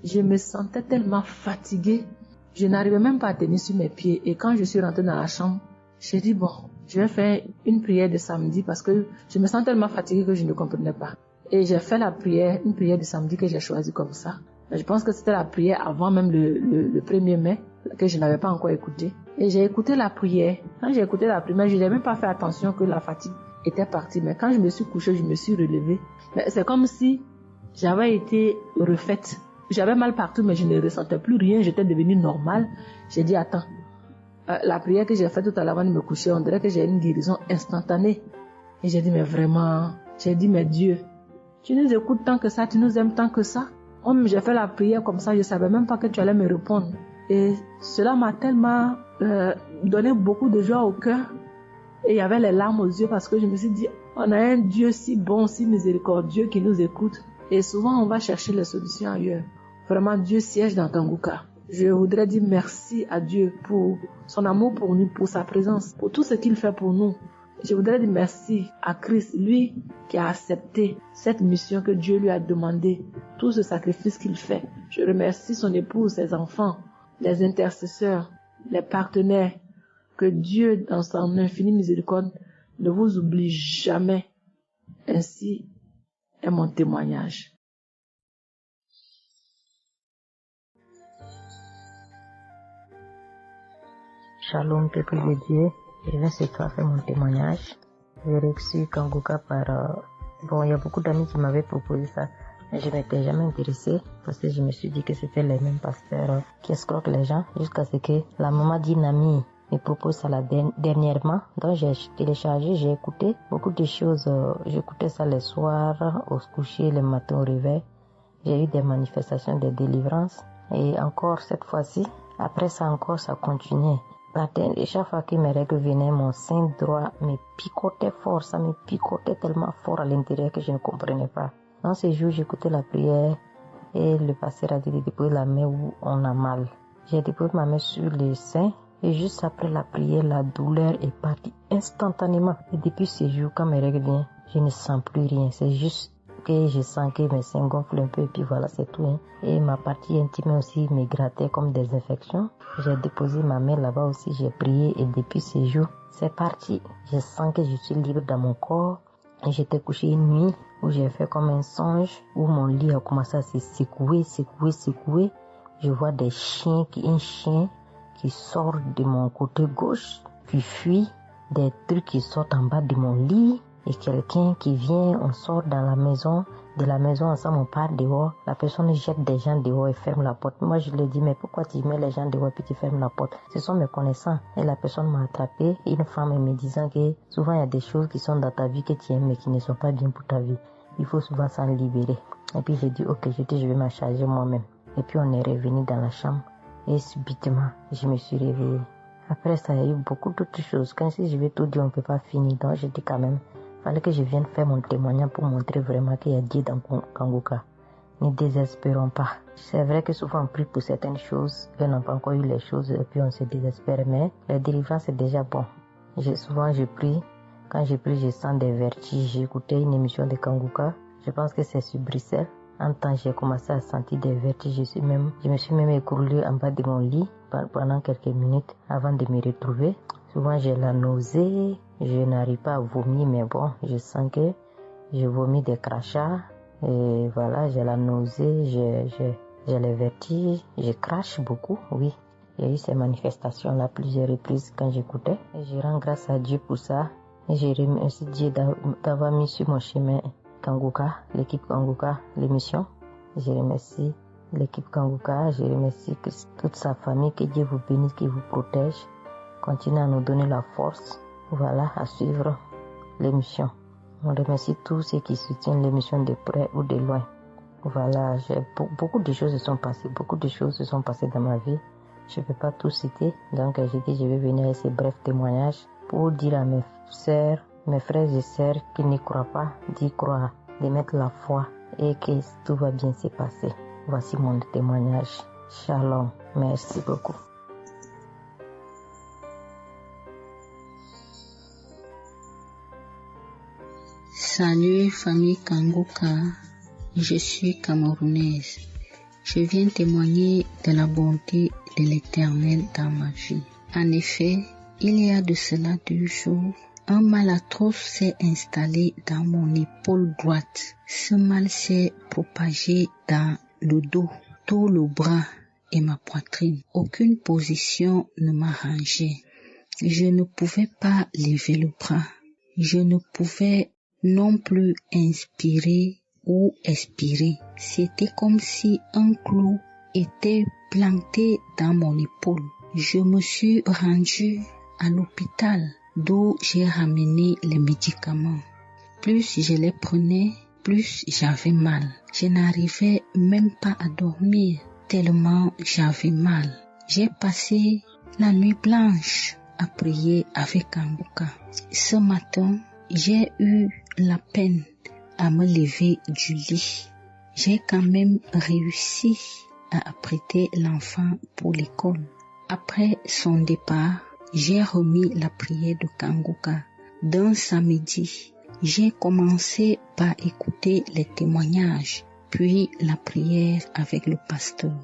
je me sentais tellement fatiguée, je n'arrivais même pas à tenir sur mes pieds. Et quand je suis rentrée dans la chambre, j'ai dit bon, je vais faire une prière de samedi parce que je me sens tellement fatiguée que je ne comprenais pas. Et j'ai fait une prière de samedi que j'ai choisie comme ça. Mais je pense que c'était la prière avant même le 1er mai que je n'avais pas encore écouté. Et j'ai écouté la prière. Quand j'ai écouté la prière, je n'ai même pas fait attention que la fatigue était partie. Mais quand je me suis couchée, je me suis relevée. Mais c'est comme si j'avais été refaite. J'avais mal partout, mais je ne ressentais plus rien. J'étais devenue normale. J'ai dit, attends. La prière que j'ai faite tout à l'heure avant de me coucher, on dirait que j'ai une guérison instantanée. Et j'ai dit, mais vraiment, mais Dieu, tu nous écoutes tant que ça, tu nous aimes tant que ça. J'ai fait la prière comme ça, je ne savais même pas que tu allais me répondre. Et cela m'a tellement donné beaucoup de joie au cœur. Et il y avait les larmes aux yeux parce que je me suis dit, on a un Dieu si bon, si miséricordieux qui nous écoute. Et souvent, on va chercher les solutions ailleurs. Vraiment, Dieu siège dans Kanguka. Je voudrais dire merci à Dieu pour son amour pour nous, pour sa présence, pour tout ce qu'il fait pour nous. Je voudrais dire merci à Christ, lui qui a accepté cette mission que Dieu lui a demandé, tout ce sacrifice qu'il fait. Je remercie son épouse, ses enfants, les intercesseurs, les partenaires. Que Dieu, dans son infinie miséricorde, ne vous oublie jamais. Ainsi est mon témoignage. Shalom, peuple de Dieu. Je vais ce soir faire mon témoignage. J'ai reçu Kanguka par... il y a beaucoup d'amis qui m'avaient proposé ça. Mais je n'étais jamais intéressée parce que je me suis dit que c'était les mêmes pasteurs qui escroquent les gens jusqu'à ce que la maman d'une amie me propose ça dernièrement. Donc j'ai téléchargé, j'ai écouté beaucoup de choses. J'écoutais ça les soirs, au coucher, le matin au réveil. J'ai eu des manifestations de délivrance. Et encore cette fois-ci, après ça encore, ça continuait. Et chaque fois que mes règles venaient, mon sein droit me picotait fort. Ça me picotait tellement fort à l'intérieur que je ne comprenais pas. Dans ces jours, j'écoutais la prière et le pasteur a dit de déposer la main où on a mal. J'ai déposé ma main sur le sein et juste après la prière, la douleur est partie instantanément. Et depuis ce jour, quand mes règles viennent, je ne sens plus rien. C'est juste que je sens que mes seins gonflent un peu et puis voilà, c'est tout. Hein. Et ma partie intime aussi me grattait comme des infections. J'ai déposé ma main là-bas aussi, j'ai prié et depuis ce jour, c'est parti. Je sens que je suis libre dans mon corps. Et j'étais couché une nuit où j'ai fait comme un songe, où mon lit a commencé à se secouer. Je vois un chien qui sort de mon côté gauche, puis fuit, des trucs qui sortent en bas de mon lit, et quelqu'un qui vient, on sort dans la maison, de la maison ensemble, on part dehors, la personne jette des gens dehors et ferme la porte. Moi, je lui dis, mais pourquoi tu mets les gens dehors et puis tu fermes la porte? Ce sont mes connaissants. Et la personne m'a attrapé, une femme me disant que souvent il y a des choses qui sont dans ta vie que tu aimes mais qui ne sont pas bien pour ta vie. Il faut souvent s'en libérer. Et puis j'ai dit, ok, je vais m'en charger moi-même. Et puis on est revenu dans la chambre et subitement, je me suis réveillée. Après ça, il y a eu beaucoup d'autres choses. Quand si je vais tout dire, on ne peut pas finir. Donc je dis quand même, il fallait que je vienne faire mon témoignage pour montrer vraiment qu'il y a Dieu dans Kanguka. Ne désespérons pas. C'est vrai que souvent on prie pour certaines choses, on n'a pas encore eu les choses et puis on se désespère. Mais la délivrance est déjà bon. Souvent je prie. Quand je prie, je sens des vertiges. J'ai écouté une émission de Kanguka. Je pense que c'est sur Bruxelles. En temps, j'ai commencé à sentir des vertiges. Je me suis même écroulée en bas de mon lit pendant quelques minutes avant de me retrouver. Souvent, j'ai la nausée. Je n'arrive pas à vomir, mais bon, je sens que je vomis des crachats. Et voilà, j'ai la nausée, j'ai les vertiges. Je crache beaucoup, oui. Il y a eu ces manifestations-là plusieurs reprises quand j'écoutais. Et je rends grâce à Dieu pour ça. Et je remercie Dieu d'avoir mis sur mon chemin Kanguka, l'équipe Kanguka, l'émission. Je remercie l'équipe Kanguka, je remercie toute sa famille, que Dieu vous bénisse, qu'il vous protège. Continuez à nous donner la force, voilà, à suivre l'émission. On remercie tous ceux qui soutiennent l'émission de près ou de loin. Voilà, beaucoup de choses se sont passées dans ma vie. Je ne peux pas tout citer, donc j'ai dit je vais venir avec ces brefs témoignages pour dire à mes sœurs, mes frères et sœurs qui n'y croient pas, d'y croire, de mettre la foi et que tout va bien se passer. Voici mon témoignage. Shalom. Merci beaucoup. Salut famille Kanguka, je suis camerounaise. Je viens témoigner de la bonté de l'Éternel dans ma vie. En effet, il y a de cela 2 jours, un mal atroce s'est installé dans mon épaule droite. Ce mal s'est propagé dans le dos, tout le bras et ma poitrine. Aucune position ne m'arrangeait. Je ne pouvais pas lever le bras. Je ne pouvais non plus inspirer ou expirer. C'était comme si un clou était planté dans mon épaule. Je me suis rendue à l'hôpital d'où j'ai ramené les médicaments. Plus je les prenais, plus j'avais mal. Je n'arrivais même pas à dormir tellement j'avais mal. J'ai passé la nuit blanche à prier avec Kanguka. Ce matin, j'ai eu la peine à me lever du lit. J'ai quand même réussi à apprêter l'enfant pour l'école. Après son départ, j'ai remis la prière de Kanguka. D'un samedi, j'ai commencé par écouter les témoignages, puis la prière avec le pasteur.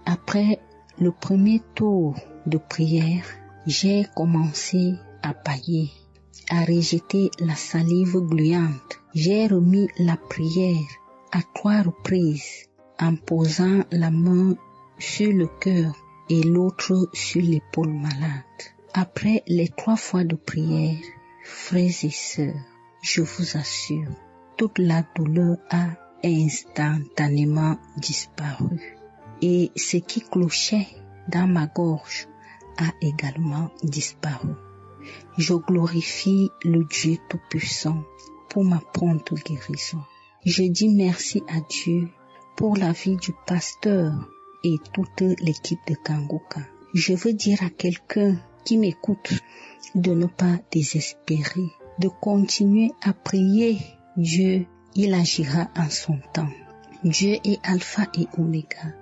Après le premier tour de prière, j'ai commencé à bâiller, à rejeter la salive gluante. J'ai remis la prière à 3 reprises en posant la main sur le cœur et l'autre sur l'épaule malade. Après les 3 fois de prière, frères et sœurs, je vous assure, toute la douleur a instantanément disparu. Et ce qui clochait dans ma gorge a également disparu. Je glorifie le Dieu Tout-Puissant pour ma prompte guérison. Je dis merci à Dieu pour la vie du pasteur et toute l'équipe de Kanguka. Je veux dire à quelqu'un qui m'écoute de ne pas désespérer, de continuer à prier. Dieu, il agira en son temps. Dieu est Alpha et Oméga.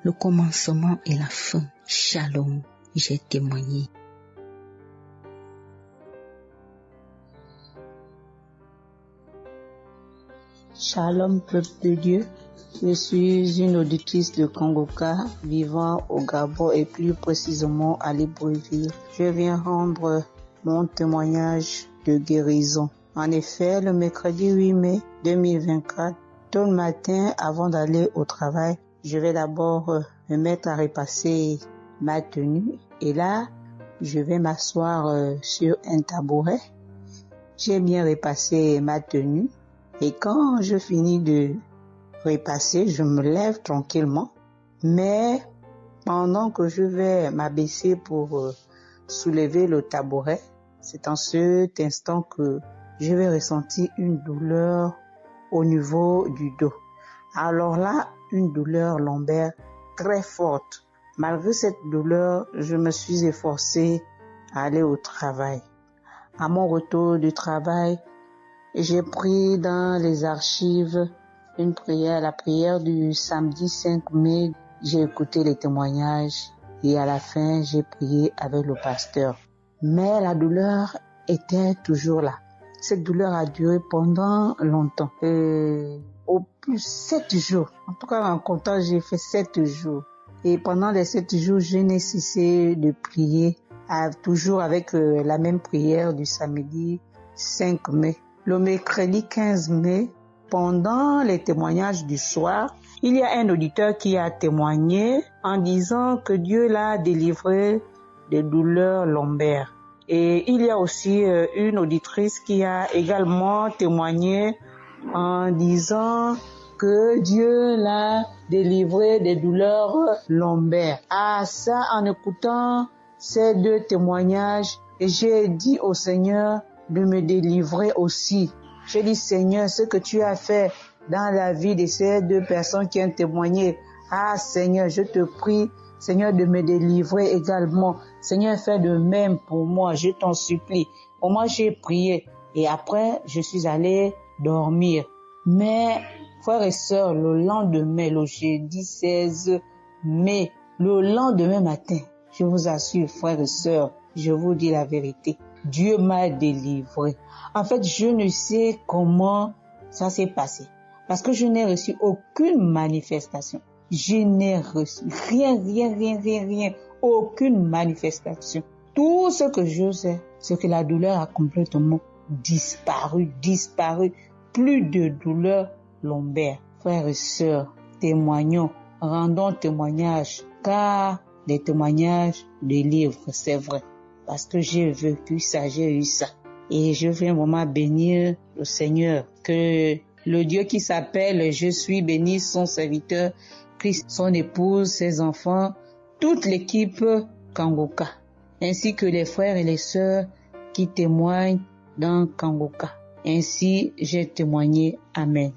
le commencement et la fin. Shalom, j'ai témoigné. Shalom, peuple de Dieu. Je suis une auditrice de Kangoka vivant au Gabon et plus précisément à Libreville. Je viens rendre mon témoignage de guérison. En effet, le mercredi 8 mai 2024, tôt le matin avant d'aller au travail, je vais d'abord me mettre à repasser ma tenue et là, je vais m'asseoir sur un tabouret. J'ai bien repassé ma tenue et quand je finis de repasser, je me lève tranquillement. Mais pendant que je vais m'abaisser pour soulever le tabouret, c'est en cet instant que je vais ressentir une douleur au niveau du dos. Alors là, une douleur lombaire très forte. Malgré cette douleur, je me suis efforcée à aller au travail. À mon retour du travail, j'ai pris dans les archives une prière, la prière du samedi 5 mai. J'ai écouté les témoignages et à la fin, j'ai prié avec le pasteur. Mais la douleur était toujours là. Cette douleur a duré pendant longtemps. Au plus 7 jours. En tout cas, en comptant, j'ai fait 7 jours. Et pendant les 7 jours, je n'ai cessé de prier, toujours avec la même prière du samedi 5 mai. Le mercredi 15 mai, pendant les témoignages du soir, il y a un auditeur qui a témoigné en disant que Dieu l'a délivré des douleurs lombaires. Et il y a aussi une auditrice qui a également témoigné en disant que Dieu l'a délivré des douleurs lombaires. Ah, ça, en écoutant ces deux témoignages, j'ai dit au Seigneur de me délivrer aussi. J'ai dit, Seigneur, ce que tu as fait dans la vie de ces deux personnes qui ont témoigné, ah Seigneur, je te prie, Seigneur, de me délivrer également. Seigneur, fais de même pour moi, je t'en supplie. Pour moi, j'ai prié et après, je suis allé dormir. Mais, frères et sœurs, le lendemain, le jeudi 16 mai, le lendemain matin, je vous assure, frères et sœurs, je vous dis la vérité, Dieu m'a délivré. En fait, je ne sais comment ça s'est passé. Parce que je n'ai reçu aucune manifestation. Je n'ai reçu rien, aucune manifestation. Tout ce que je sais, c'est que la douleur a complètement disparu. Plus de douleur lombaire. Frères et sœurs, témoignons, rendons témoignage, car des témoignages délivrent, c'est vrai. Parce que j'ai vécu ça, j'ai eu ça. Et je viens vraiment bénir le Seigneur, que le Dieu qui s'appelle Je suis béni, son serviteur, Christ, son épouse, ses enfants, toute l'équipe Kangoka, ainsi que les frères et les sœurs qui témoignent dans Kangoka. Ainsi, j'ai témoigné. Amen.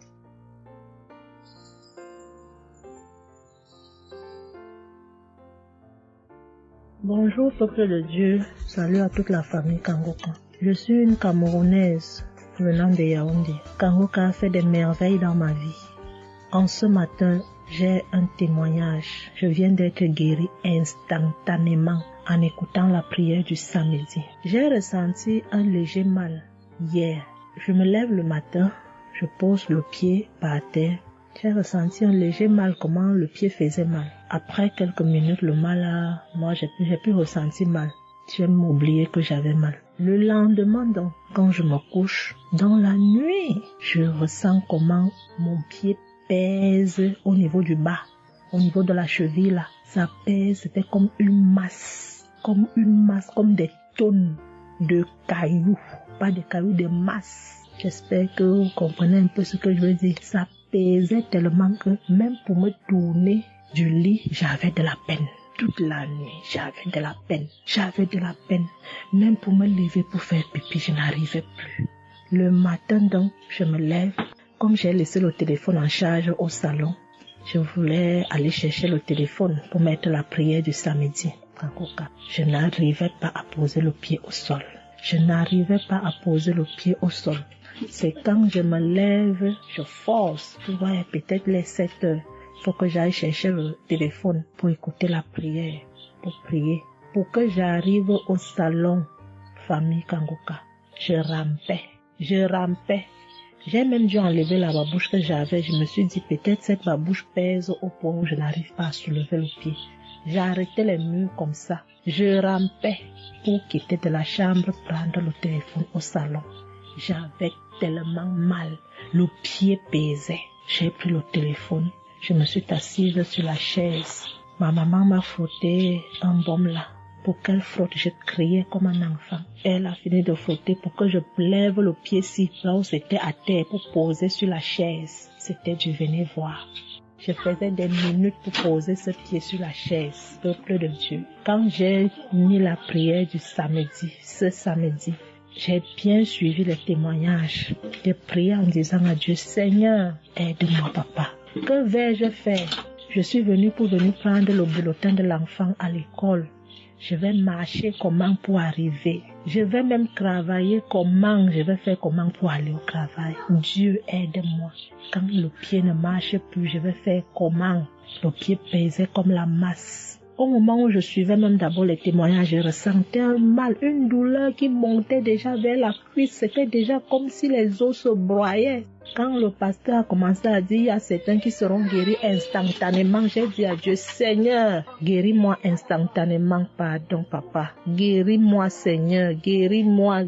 Bonjour peuple de Dieu, salut à toute la famille Kangoka. Je suis une Camerounaise venant de Yaoundé. Kangoka a fait des merveilles dans ma vie. En ce matin, j'ai un témoignage. Je viens d'être guérie instantanément en écoutant la prière du samedi. J'ai ressenti un léger mal hier. Je me lève le matin, je pose le pied par terre. J'ai ressenti un léger mal, comment le pied faisait mal. Après quelques minutes, le mal moi j'ai plus ressenti mal. J'ai oublié que j'avais mal. Le lendemain donc, quand je me couche, dans la nuit, je ressens comment mon pied pèse au niveau du bas, au niveau de la cheville là. Ça pèse, c'était comme une masse, comme des tonnes de cailloux. Pas des cailloux, des masses. J'espère que vous comprenez un peu ce que je veux dire. Ça pesait tellement que même pour me tourner du lit, j'avais de la peine. Toute la nuit, j'avais de la peine. Même pour me lever pour faire pipi, je n'arrivais plus. Le matin donc, je me lève. Comme j'ai laissé le téléphone en charge au salon, je voulais aller chercher le téléphone pour mettre la prière du samedi. Je n'arrivais pas à poser le pied au sol. C'est quand je me lève, je force. Tu vois, peut-être les 7 heures. faut que j'aille chercher le téléphone pour écouter la prière, pour prier. Pour que j'arrive au salon famille Kanguka, je rampais. J'ai même dû enlever la babouche que j'avais. Je me suis dit peut-être cette babouche pèse au point où je n'arrive pas à soulever le pied. J'ai arrêté les murs comme ça. Je rampais pour quitter de la chambre, prendre le téléphone au salon. J'avais tellement mal. Le pied pesait. J'ai pris le téléphone. Je me suis assise sur la chaise. Ma maman m'a frotté un baume là. Pour qu'elle frotte, je criais comme un enfant. Elle a fini de frotter pour que je lève le pied-ci, là où c'était à terre, pour poser sur la chaise. C'était du venez voir. Je faisais des minutes pour poser ce pied sur la chaise, peuple de Dieu. Quand j'ai mis la prière du samedi, ce samedi, j'ai bien suivi les témoignages. J'ai prié en disant à Dieu, Seigneur, aide-moi papa. Que vais-je faire? Je suis venue pour venir prendre le bulletin de l'enfant à l'école. Je vais marcher comment pour arriver. Je vais même travailler comment. Je vais faire comment pour aller au travail. Dieu aide-moi. Quand le pied ne marche plus, je vais faire comment. Le pied pesait comme la masse. Au moment où je suivais même d'abord les témoignages, je ressentais un mal, une douleur qui montait déjà vers la cuisse. C'était déjà comme si les os se broyaient. Quand le pasteur a commencé à dire, il y a certains qui seront guéris instantanément, j'ai dit à Dieu, Seigneur, guéris-moi instantanément, pardon papa. Guéris-moi Seigneur, guéris-moi.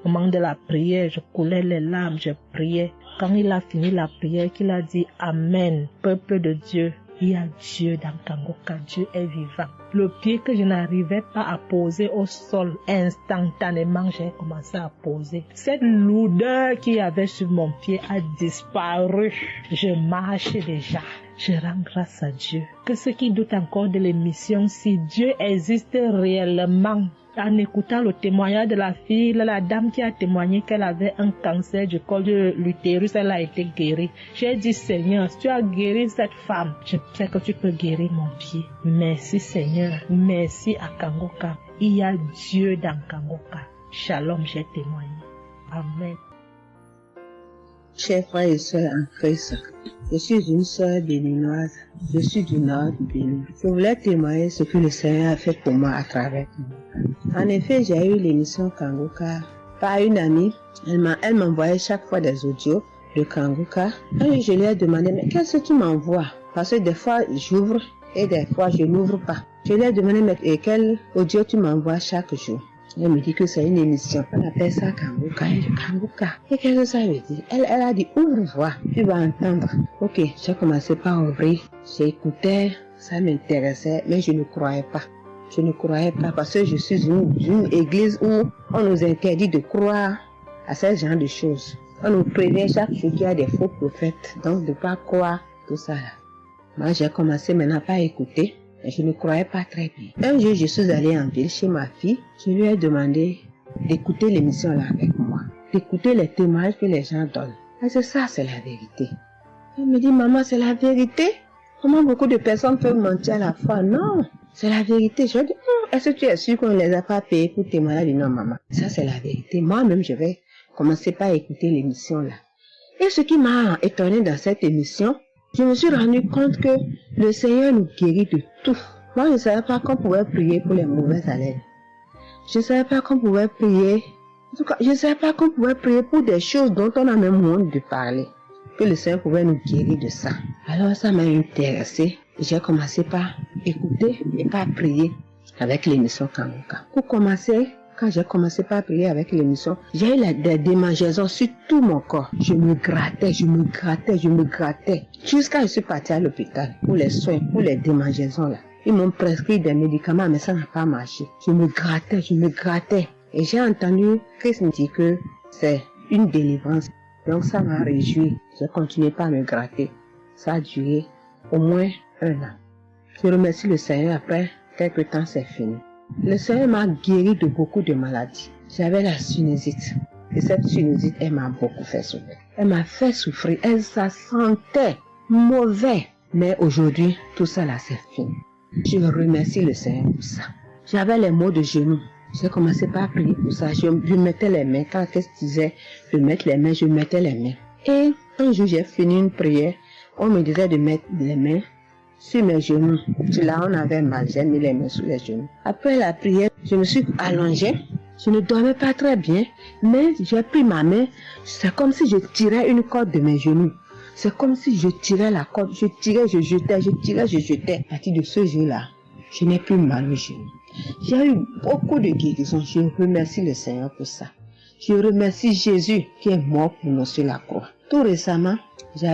Au moment de la prière, je coulais les larmes, je priais. Quand il a fini la prière, qu'il a dit Amen, peuple de Dieu. Il y a Dieu dans Kanguka, Dieu est vivant. Le pied que je n'arrivais pas à poser au sol, instantanément, j'ai commencé à poser. Cette lourdeur qu'il y avait sur mon pied a disparu. Je marche déjà. Je rends grâce à Dieu. Que ceux qui doutent encore de l'émission, si Dieu existe réellement, en écoutant le témoignage de la fille, la dame qui a témoigné qu'elle avait un cancer du col de l'utérus, elle a été guérie. J'ai dit, Seigneur, si tu as guéri cette femme, je sais que tu peux guérir mon pied. Merci Seigneur, merci à Kanguka. Il y a Dieu dans Kanguka. Shalom, j'ai témoigné. Amen. Chers frères et sœurs en Christ, je suis une sœur béninoise. Je suis du nord du Bénin. Je voulais témoigner ce que le Seigneur a fait pour moi à travers Kanguka. En effet, j'ai eu l'émission Kanguka par une amie. Elle m'envoyait chaque fois des audios de Kanguka. Et je lui ai demandé, mais qu'est-ce que tu m'envoies? Parce que des fois, j'ouvre et des fois, je n'ouvre pas. Je lui ai demandé, mais quel audio tu m'envoies chaque jour? Elle me dit que c'est une émission. On appelle ça Kanguka. Kanguka. Et qu'est-ce que ça veut dire? Elle a dit, ouvre-toi. Tu vas entendre. Ok, j'ai commencé par ouvrir. J'écoutais, ça m'intéressait, mais je ne croyais pas. Je ne croyais pas parce que je suis une église où on nous interdit de croire à ce genre de choses. On nous prévient chaque jour qu'il y a des faux prophètes. Donc, de ne pas croire tout ça là. Moi, j'ai commencé maintenant par écouter. Mais je ne croyais pas très bien. Un jour, je suis allée en ville chez ma fille. Je lui ai demandé d'écouter l'émission là avec moi. D'écouter les témoignages que les gens donnent. Et c'est ça, c'est la vérité. Elle me dit, maman, c'est la vérité? Comment beaucoup de personnes peuvent mentir à la fois? Non, c'est la vérité. Je lui ai dit, est-ce que tu es sûr qu'on ne les a pas payés pour témoigner? Elle dit, non, maman, ça c'est la vérité. Moi-même, je vais commencer par écouter l'émission là. Et ce qui m'a étonné dans cette émission, je me suis rendu compte que le Seigneur nous guérit de tout. Moi, je ne savais pas qu'on pouvait prier pour les mauvaises haleines. Je ne savais pas qu'on pouvait prier. En tout cas, je ne savais pas qu'on pouvait prier pour des choses dont on a même honte de parler. Que le Seigneur pouvait nous guérir de ça. Alors, ça m'a intéressé. J'ai commencé par écouter et par prier avec l'émission Kanguka. Pour commencer, quand j'ai commencé par prier avec l'émission, j'ai eu des démangeaisons sur tout mon corps. Je me grattais. Jusqu'à ce que je suis partie à l'hôpital pour les soins, pour les démangeaisons là. Ils m'ont prescrit des médicaments, mais ça n'a pas marché. Je me grattais. Et j'ai entendu Christ me dire que c'est une délivrance. Donc ça m'a réjoui. J'ai continué par me gratter. Ça a duré au moins 1 an. Je remercie le Seigneur, après quelques temps c'est fini. Le Seigneur m'a guéri de beaucoup de maladies. J'avais la sinusite. Et cette sinusite, elle m'a beaucoup fait souffrir. Elle m'a fait souffrir. Ça sentait mauvais. Mais aujourd'hui, tout ça là, c'est fini. Je remercie le Seigneur pour ça. J'avais les maux de genoux. J'ai commencé par prier pour ça. Je mettais les mains. Quand Christ disait de mettre les mains, je mettais les mains. Et un jour, j'ai fini une prière. On me disait de mettre les mains sur mes genoux. Là, on avait mal. J'ai mis les mains sur les genoux. Après la prière, je me suis allongée. Je ne dormais pas très bien, mais j'ai pris ma main. C'est comme si je tirais une corde de mes genoux. C'est comme si je tirais la corde. Je tirais, je jetais, je tirais, je jetais. À partir de ce jour-là, je n'ai plus mal aux genoux. J'ai eu beaucoup de guérisons. Je remercie le Seigneur pour ça. Je remercie Jésus qui est mort pour nous sur la croix. Tout récemment, il y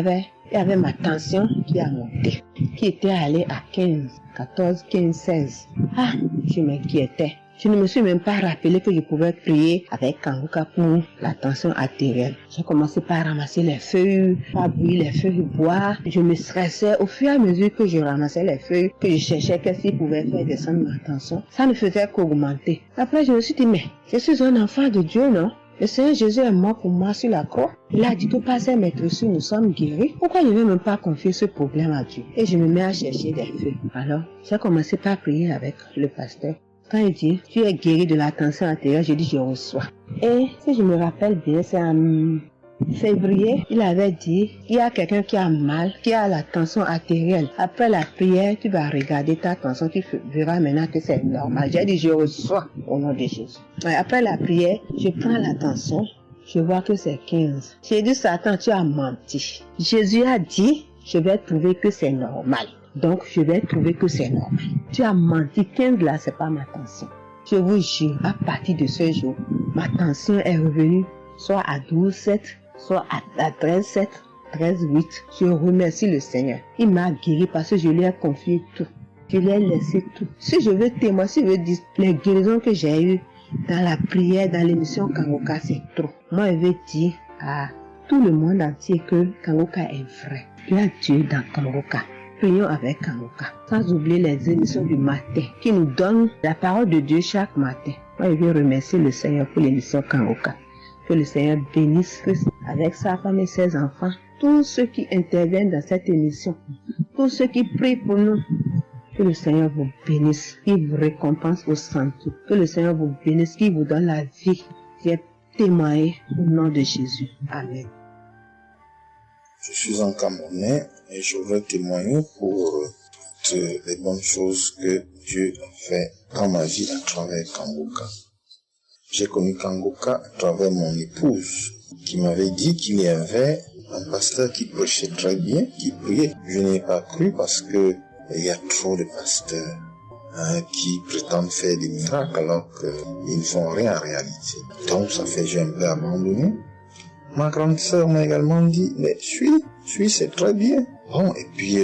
avait ma tension qui a monté, qui était allée à 15, 14, 15, 16. Ah, je m'inquiétais. Je ne me suis même pas rappelé que je pouvais prier avec Kanguka pour la tension artérielle. J'ai commencé par ramasser les feuilles, par bouillir les feuilles bois. Je me stressais au fur et à mesure que je ramassais les feuilles, que je cherchais qu'est-ce qui pouvait faire descendre ma tension. Ça ne faisait qu'augmenter. Après, je me suis dit, mais je suis un enfant de Dieu, non? Le Seigneur Jésus est mort pour moi sur la croix. Il a dit que par ses maîtresses, nous sommes guéris. Pourquoi je ne vais même pas confier ce problème à Dieu? Et je me mets à chercher des feuilles. Alors, j'ai commencé par prier avec le pasteur. Quand il dit, tu es guéri de la tension artérielle, je dis, je reçois. Et si je me rappelle bien, c'est en février, il avait dit, il y a quelqu'un qui a mal, qui a la tension artérielle. Après la prière, tu vas regarder ta tension, tu verras maintenant que c'est normal. J'ai dit, je reçois au nom de Jésus. Après la prière, je prends la tension, je vois que c'est 15. J'ai dit, Satan, tu as menti. Jésus a dit, je vais trouver que c'est normal. Donc, je vais trouver que c'est normal. Tu as menti, 15 là, c'est pas ma tension. Je vous jure, à partir de ce jour, ma tension est revenue soit à 12,7, soit à 13,7, 13,8. Je remercie le Seigneur. Il m'a guéri parce que je lui ai confié tout. Je lui ai laissé tout. Si je veux témoigner, si je veux dire les guérisons que j'ai eues dans la prière, dans l'émission Kanguka, c'est trop. Moi, je veux dire à tout le monde entier que Kanguka est vrai. Il y a Dieu dans Kanguka. Prions avec Kanguka, sans oublier les émissions du matin qui nous donnent la parole de Dieu chaque matin. Moi, je veux remercier le Seigneur pour l'émission Kanguka. Que le Seigneur bénisse avec sa femme et ses enfants, tous ceux qui interviennent dans cette émission, tous ceux qui prient pour nous. Que le Seigneur vous bénisse, qu'il vous récompense au centre. Que le Seigneur vous bénisse, qu'il vous donne la vie. J'ai témoigné au nom de Jésus. Amen. Je suis un Camerounais et je veux témoigner pour toutes les bonnes choses que Dieu a fait dans ma vie à travers Kanguka. J'ai connu Kanguka à travers mon épouse qui m'avait dit qu'il y avait un pasteur qui prêchait très bien, qui priait. Je n'ai pas cru parce que il y a trop de pasteurs qui prétendent faire des miracles alors qu'ils ne font rien en réalité. Donc ça fait que j'ai un peu abandonné. Ma grande sœur m'a également dit, mais suis, c'est très bien. Bon, et puis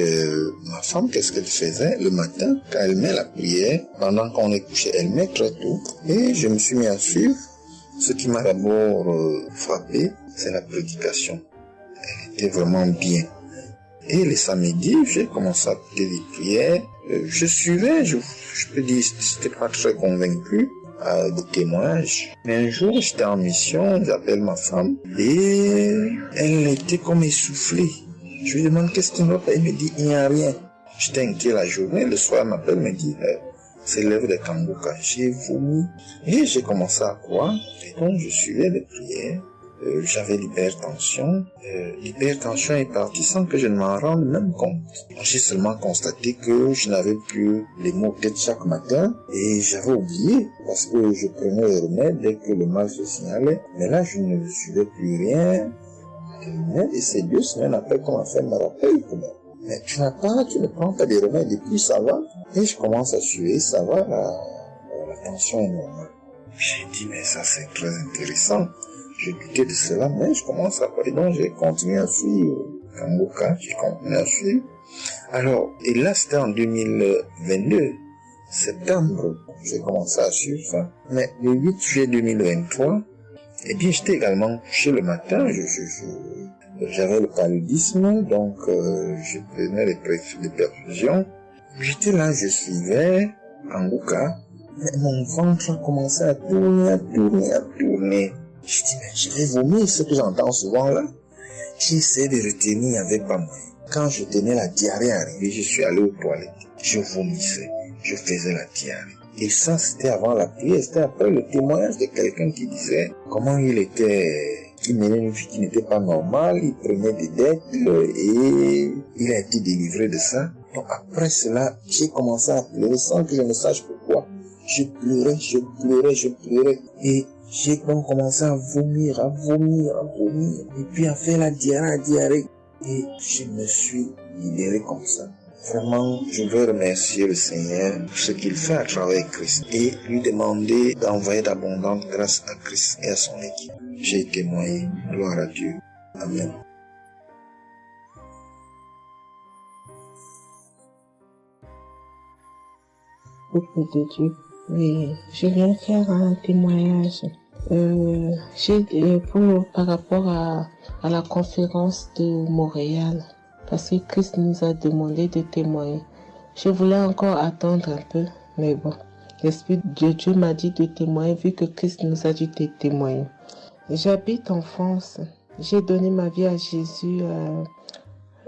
ma femme, qu'est-ce qu'elle faisait le matin quand elle met la prière, pendant qu'on est couché, elle met très tôt. Et je me suis mis à suivre. Ce qui m'a d'abord frappé, c'est la prédication. Elle était vraiment bien. Et les samedis, j'ai commencé à écouter les prières. Je suivais, je peux dire, j'étais pas très convaincu de témoignages. Mais un jour, j'étais en mission, j'appelle ma femme, et elle était comme essoufflée. Je lui demande qu'est-ce qui ne va pas, elle me dit, il n'y a rien. J'étais inquiet la journée, le soir, elle m'appelle, me dit, c'est l'œuvre de Kanguka. J'ai vomi, et j'ai commencé à croire, et donc je suivais les prières. J'avais l'hypertension. L'hypertension est partie sans que je ne m'en rende même compte. J'ai seulement constaté que je n'avais plus les maux de tête chaque matin et j'avais oublié parce que je prenais les remèdes dès que le mal se signalait. Mais là, je ne suivais plus rien. Et c'est 2 semaines après qu'on m'a fait me rappel que mais tu ne prends pas des remèdes et puis ça va. Et je commence à suivre, ça va, la tension est normale. J'ai dit, mais ça c'est très intéressant. Je doutais de cela, mais je commence à voir. Et donc, j'ai continué à suivre Kanguka, j'ai continué à suivre. Alors, et là, c'était en 2022, septembre, j'ai commencé à suivre ça. Mais le 8 juillet 2023, eh bien, j'étais également couché le matin, j'avais le paludisme, donc je prenais les perfusions. J'étais là, je suivais Kanguka, mais mon ventre a commencé à tourner. Je dis, mais je vais vomir, ce que j'entends souvent là. J'essaie de retenir avec ma main. Quand je tenais la diarrhée arrivée, je suis allé aux toilettes. Je vomissais, je faisais la diarrhée. Et ça, c'était avant la prière, c'était après le témoignage de quelqu'un qui disait comment il était Il menait une vie qui n'était pas normale, il prenait des dettes et il a été délivré de ça. Donc après cela, j'ai commencé à pleurer sans que je ne sache pourquoi. Je pleurais et j'ai donc commencé à vomir. Et puis à faire la diarrhée. Et je me suis libéré comme ça. Vraiment, je veux remercier le Seigneur pour ce qu'il fait à travers Christ et lui demander d'envoyer d'abondantes grâces à Christ et à son équipe. J'ai témoigné. Gloire à Dieu. Amen. Peuple de Dieu. Oui, je viens faire un témoignage par rapport à la conférence de Montréal, parce que Christ nous a demandé de témoigner. Je voulais encore attendre un peu, mais bon, l'Esprit de Dieu m'a dit de témoigner vu que Christ nous a dit de témoigner. J'habite en France. J'ai donné ma vie à Jésus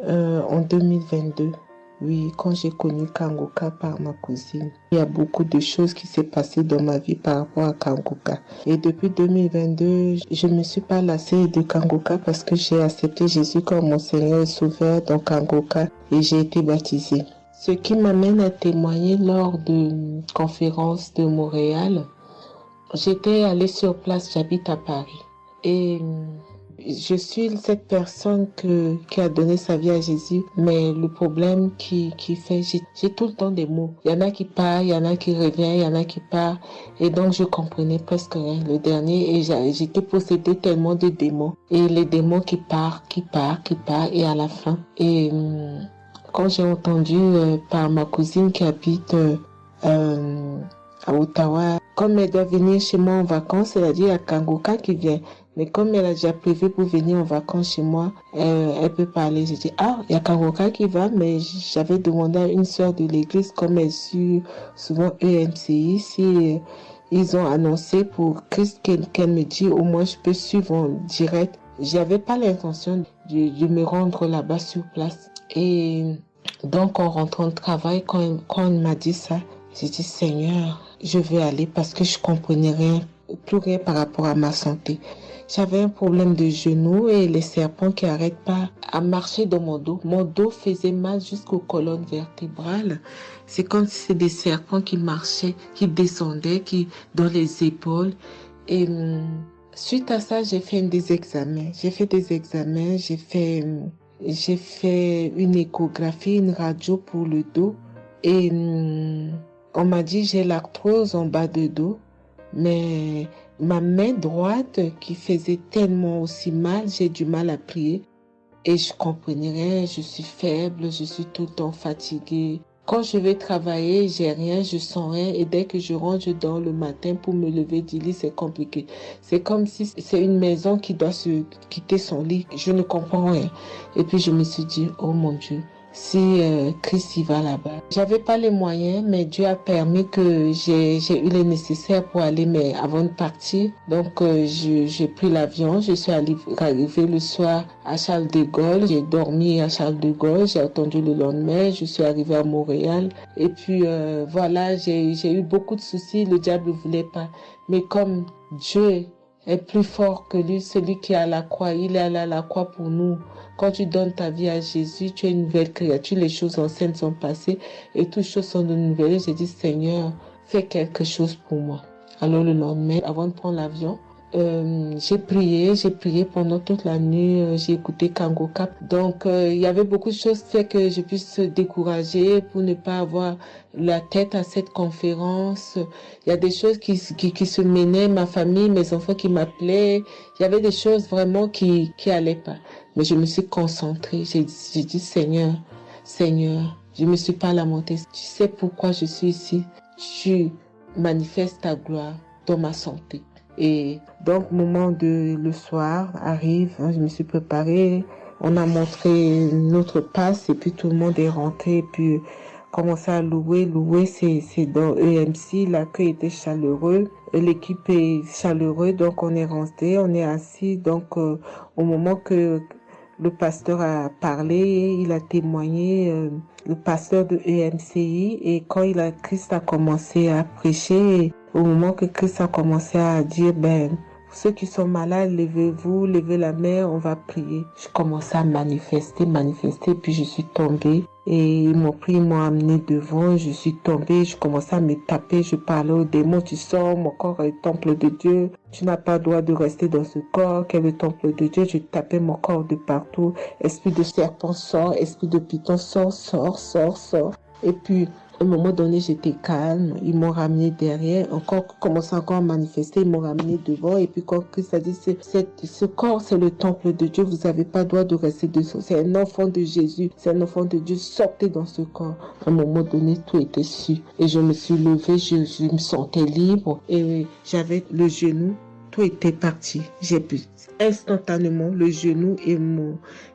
en 2022. Oui, quand j'ai connu Kanguka par ma cousine. Il y a beaucoup de choses qui s'est passées dans ma vie par rapport à Kanguka. Et depuis 2022, je ne me suis pas lassée de Kanguka parce que j'ai accepté Jésus comme mon Seigneur et Sauveur dans Kanguka et j'ai été baptisée. Ce qui m'amène à témoigner lors de conférence de Montréal, j'étais allée sur place, j'habite à Paris. Et je suis cette personne qui a donné sa vie à Jésus, mais le problème qui fait, j'ai tout le temps des mots. Il y en a qui partent, il y en a qui reviennent, il y en a qui partent. Et donc, je comprenais presque rien. Le dernier, et j'étais possédée tellement de démons. Et les démons qui partent, et à la fin. Et quand j'ai entendu par ma cousine qui habite à Ottawa, comme elle doit venir chez moi en vacances, elle a dit il y a Kanguka qui vient. Mais comme elle a déjà prévu pour venir en vacances chez moi, elle peut parler. J'ai dit, il y a Kanguka qui va, mais j'avais demandé à une sœur de l'église, comme elle suit souvent EMCI, si ils ont annoncé pour Christ qu'elle me dit, au moins je peux suivre en direct. J'avais pas l'intention de me rendre là-bas sur place. Et donc, en rentrant de travail, quand elle m'a dit ça, j'ai dit, Seigneur, je veux aller parce que je comprenais plus rien par rapport à ma santé. J'avais un problème de genou et les serpents qui n'arrêtent pas à marcher dans mon dos. Mon dos faisait mal jusqu'aux colonnes vertébrales. C'est comme si c'était des serpents qui marchaient, qui descendaient, dans les épaules. Et suite à ça, j'ai fait des examens. J'ai fait une échographie, une radio pour le dos. Et on m'a dit j'ai l'arthrose en bas de dos. Mais ma main droite qui faisait tellement aussi mal, j'ai du mal à plier. Et je comprenais rien, je suis faible, je suis tout le temps fatiguée. Quand je vais travailler, j'ai rien, je sens rien. Et dès que je rentre, je dors le matin pour me lever du lit, c'est compliqué. C'est comme si c'est une maison qui doit se quitter son lit. Je ne comprends rien. Et puis je me suis dit, oh mon Dieu, si Christ y va là-bas. J'avais pas les moyens, mais Dieu a permis que j'ai eu les nécessaires pour aller, mais avant de partir. Donc j'ai pris l'avion, je suis arrivée le soir à Charles de Gaulle, j'ai dormi à Charles de Gaulle, j'ai attendu le lendemain, je suis arrivée à Montréal. Et puis voilà, j'ai eu beaucoup de soucis, le diable ne voulait pas. Mais comme Dieu est plus fort que lui, celui qui est à la croix, il est allé à la croix pour nous. Quand tu donnes ta vie à Jésus, tu es une nouvelle créature, les choses anciennes sont passées et toutes choses sont de nouvelles. J'ai dit, Seigneur, fais quelque chose pour moi. Alors le lendemain, avant de prendre l'avion, j'ai prié pendant toute la nuit, j'ai écouté Kanguka. Donc il y avait beaucoup de choses qui fait que je puisse se décourager pour ne pas avoir la tête à cette conférence. Il y a des choses qui se menaient, ma famille, mes enfants qui m'appelaient. Il y avait des choses vraiment qui allaient pas. Mais je me suis concentrée. J'ai dit, Seigneur, je me suis pas lamentée. Tu sais pourquoi je suis ici. Tu manifestes ta gloire dans ma santé. Et donc, le soir arrive, je me suis préparée. On a montré notre passe et puis tout le monde est rentré. Et puis, commencé à louer. Louer, c'est dans EMC. L'accueil était chaleureux. L'équipe est chaleureuse. Donc, on est rentré, on est assis. Donc, au moment que le pasteur a parlé, il a témoigné, le pasteur de EMCI, et quand Christ a commencé à prêcher, au moment que Christ a commencé à dire, ceux qui sont malades, levez-vous, levez la main, on va prier. Je commençais à manifester, puis je suis tombée. Et ils m'ont pris, ils m'ont amené devant, je suis tombée, je commençais à me taper, je parlais aux démons, tu sors, mon corps est le temple de Dieu, tu n'as pas le droit de rester dans ce corps, qui est le temple de Dieu, je tapais mon corps de partout, esprit de serpent sort, esprit de python sort. Et puis, à un moment donné, j'étais calme. Ils m'ont ramené derrière. Commençant encore à manifester. Ils m'ont ramené devant. Et puis, quand Christ a dit, ce corps, c'est le temple de Dieu. Vous n'avez pas le droit de rester dessous. C'est un enfant de Jésus. C'est un enfant de Dieu. Sortez dans ce corps. À un moment donné, tout était su. Et je me suis levée. Je me sentais libre. Et j'avais le genou. Tout était parti. J'ai pu instantanément le genou et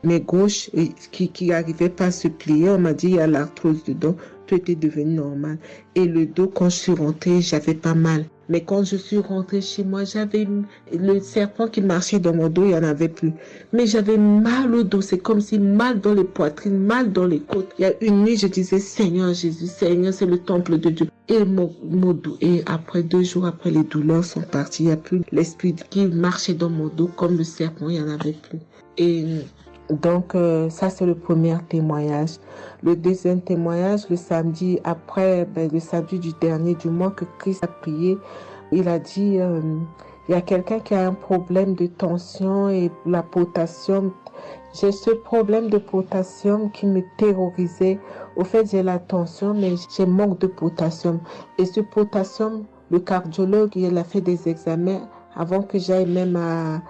mes gauches qui n'arrivaient pas à se plier. On m'a dit, il y a l'arthrose dedans. Tout était devenu normal. Et le dos, quand je suis rentrée, j'avais pas mal. Mais quand je suis rentrée chez moi, j'avais le serpent qui marchait dans mon dos, il n'y en avait plus. Mais j'avais mal au dos. C'est comme si mal dans les poitrines, mal dans les côtes. Il y a une nuit, je disais, Seigneur Jésus, Seigneur, c'est le temple de Dieu. Et mon dos. Et après 2 jours après, les douleurs sont parties. Il n'y a plus l'esprit qui marchait dans mon dos comme le serpent, il n'y en avait plus. Et donc, ça, c'est le premier témoignage. Le deuxième témoignage, le samedi après, le samedi du dernier du mois que Christ a prié, il a dit, il y a quelqu'un qui a un problème de tension et la potassium. J'ai ce problème de potassium qui me terrorisait. Au fait, j'ai la tension, mais j'ai manque de potassium. Et ce potassium, le cardiologue, il a fait des examens avant que j'aille même à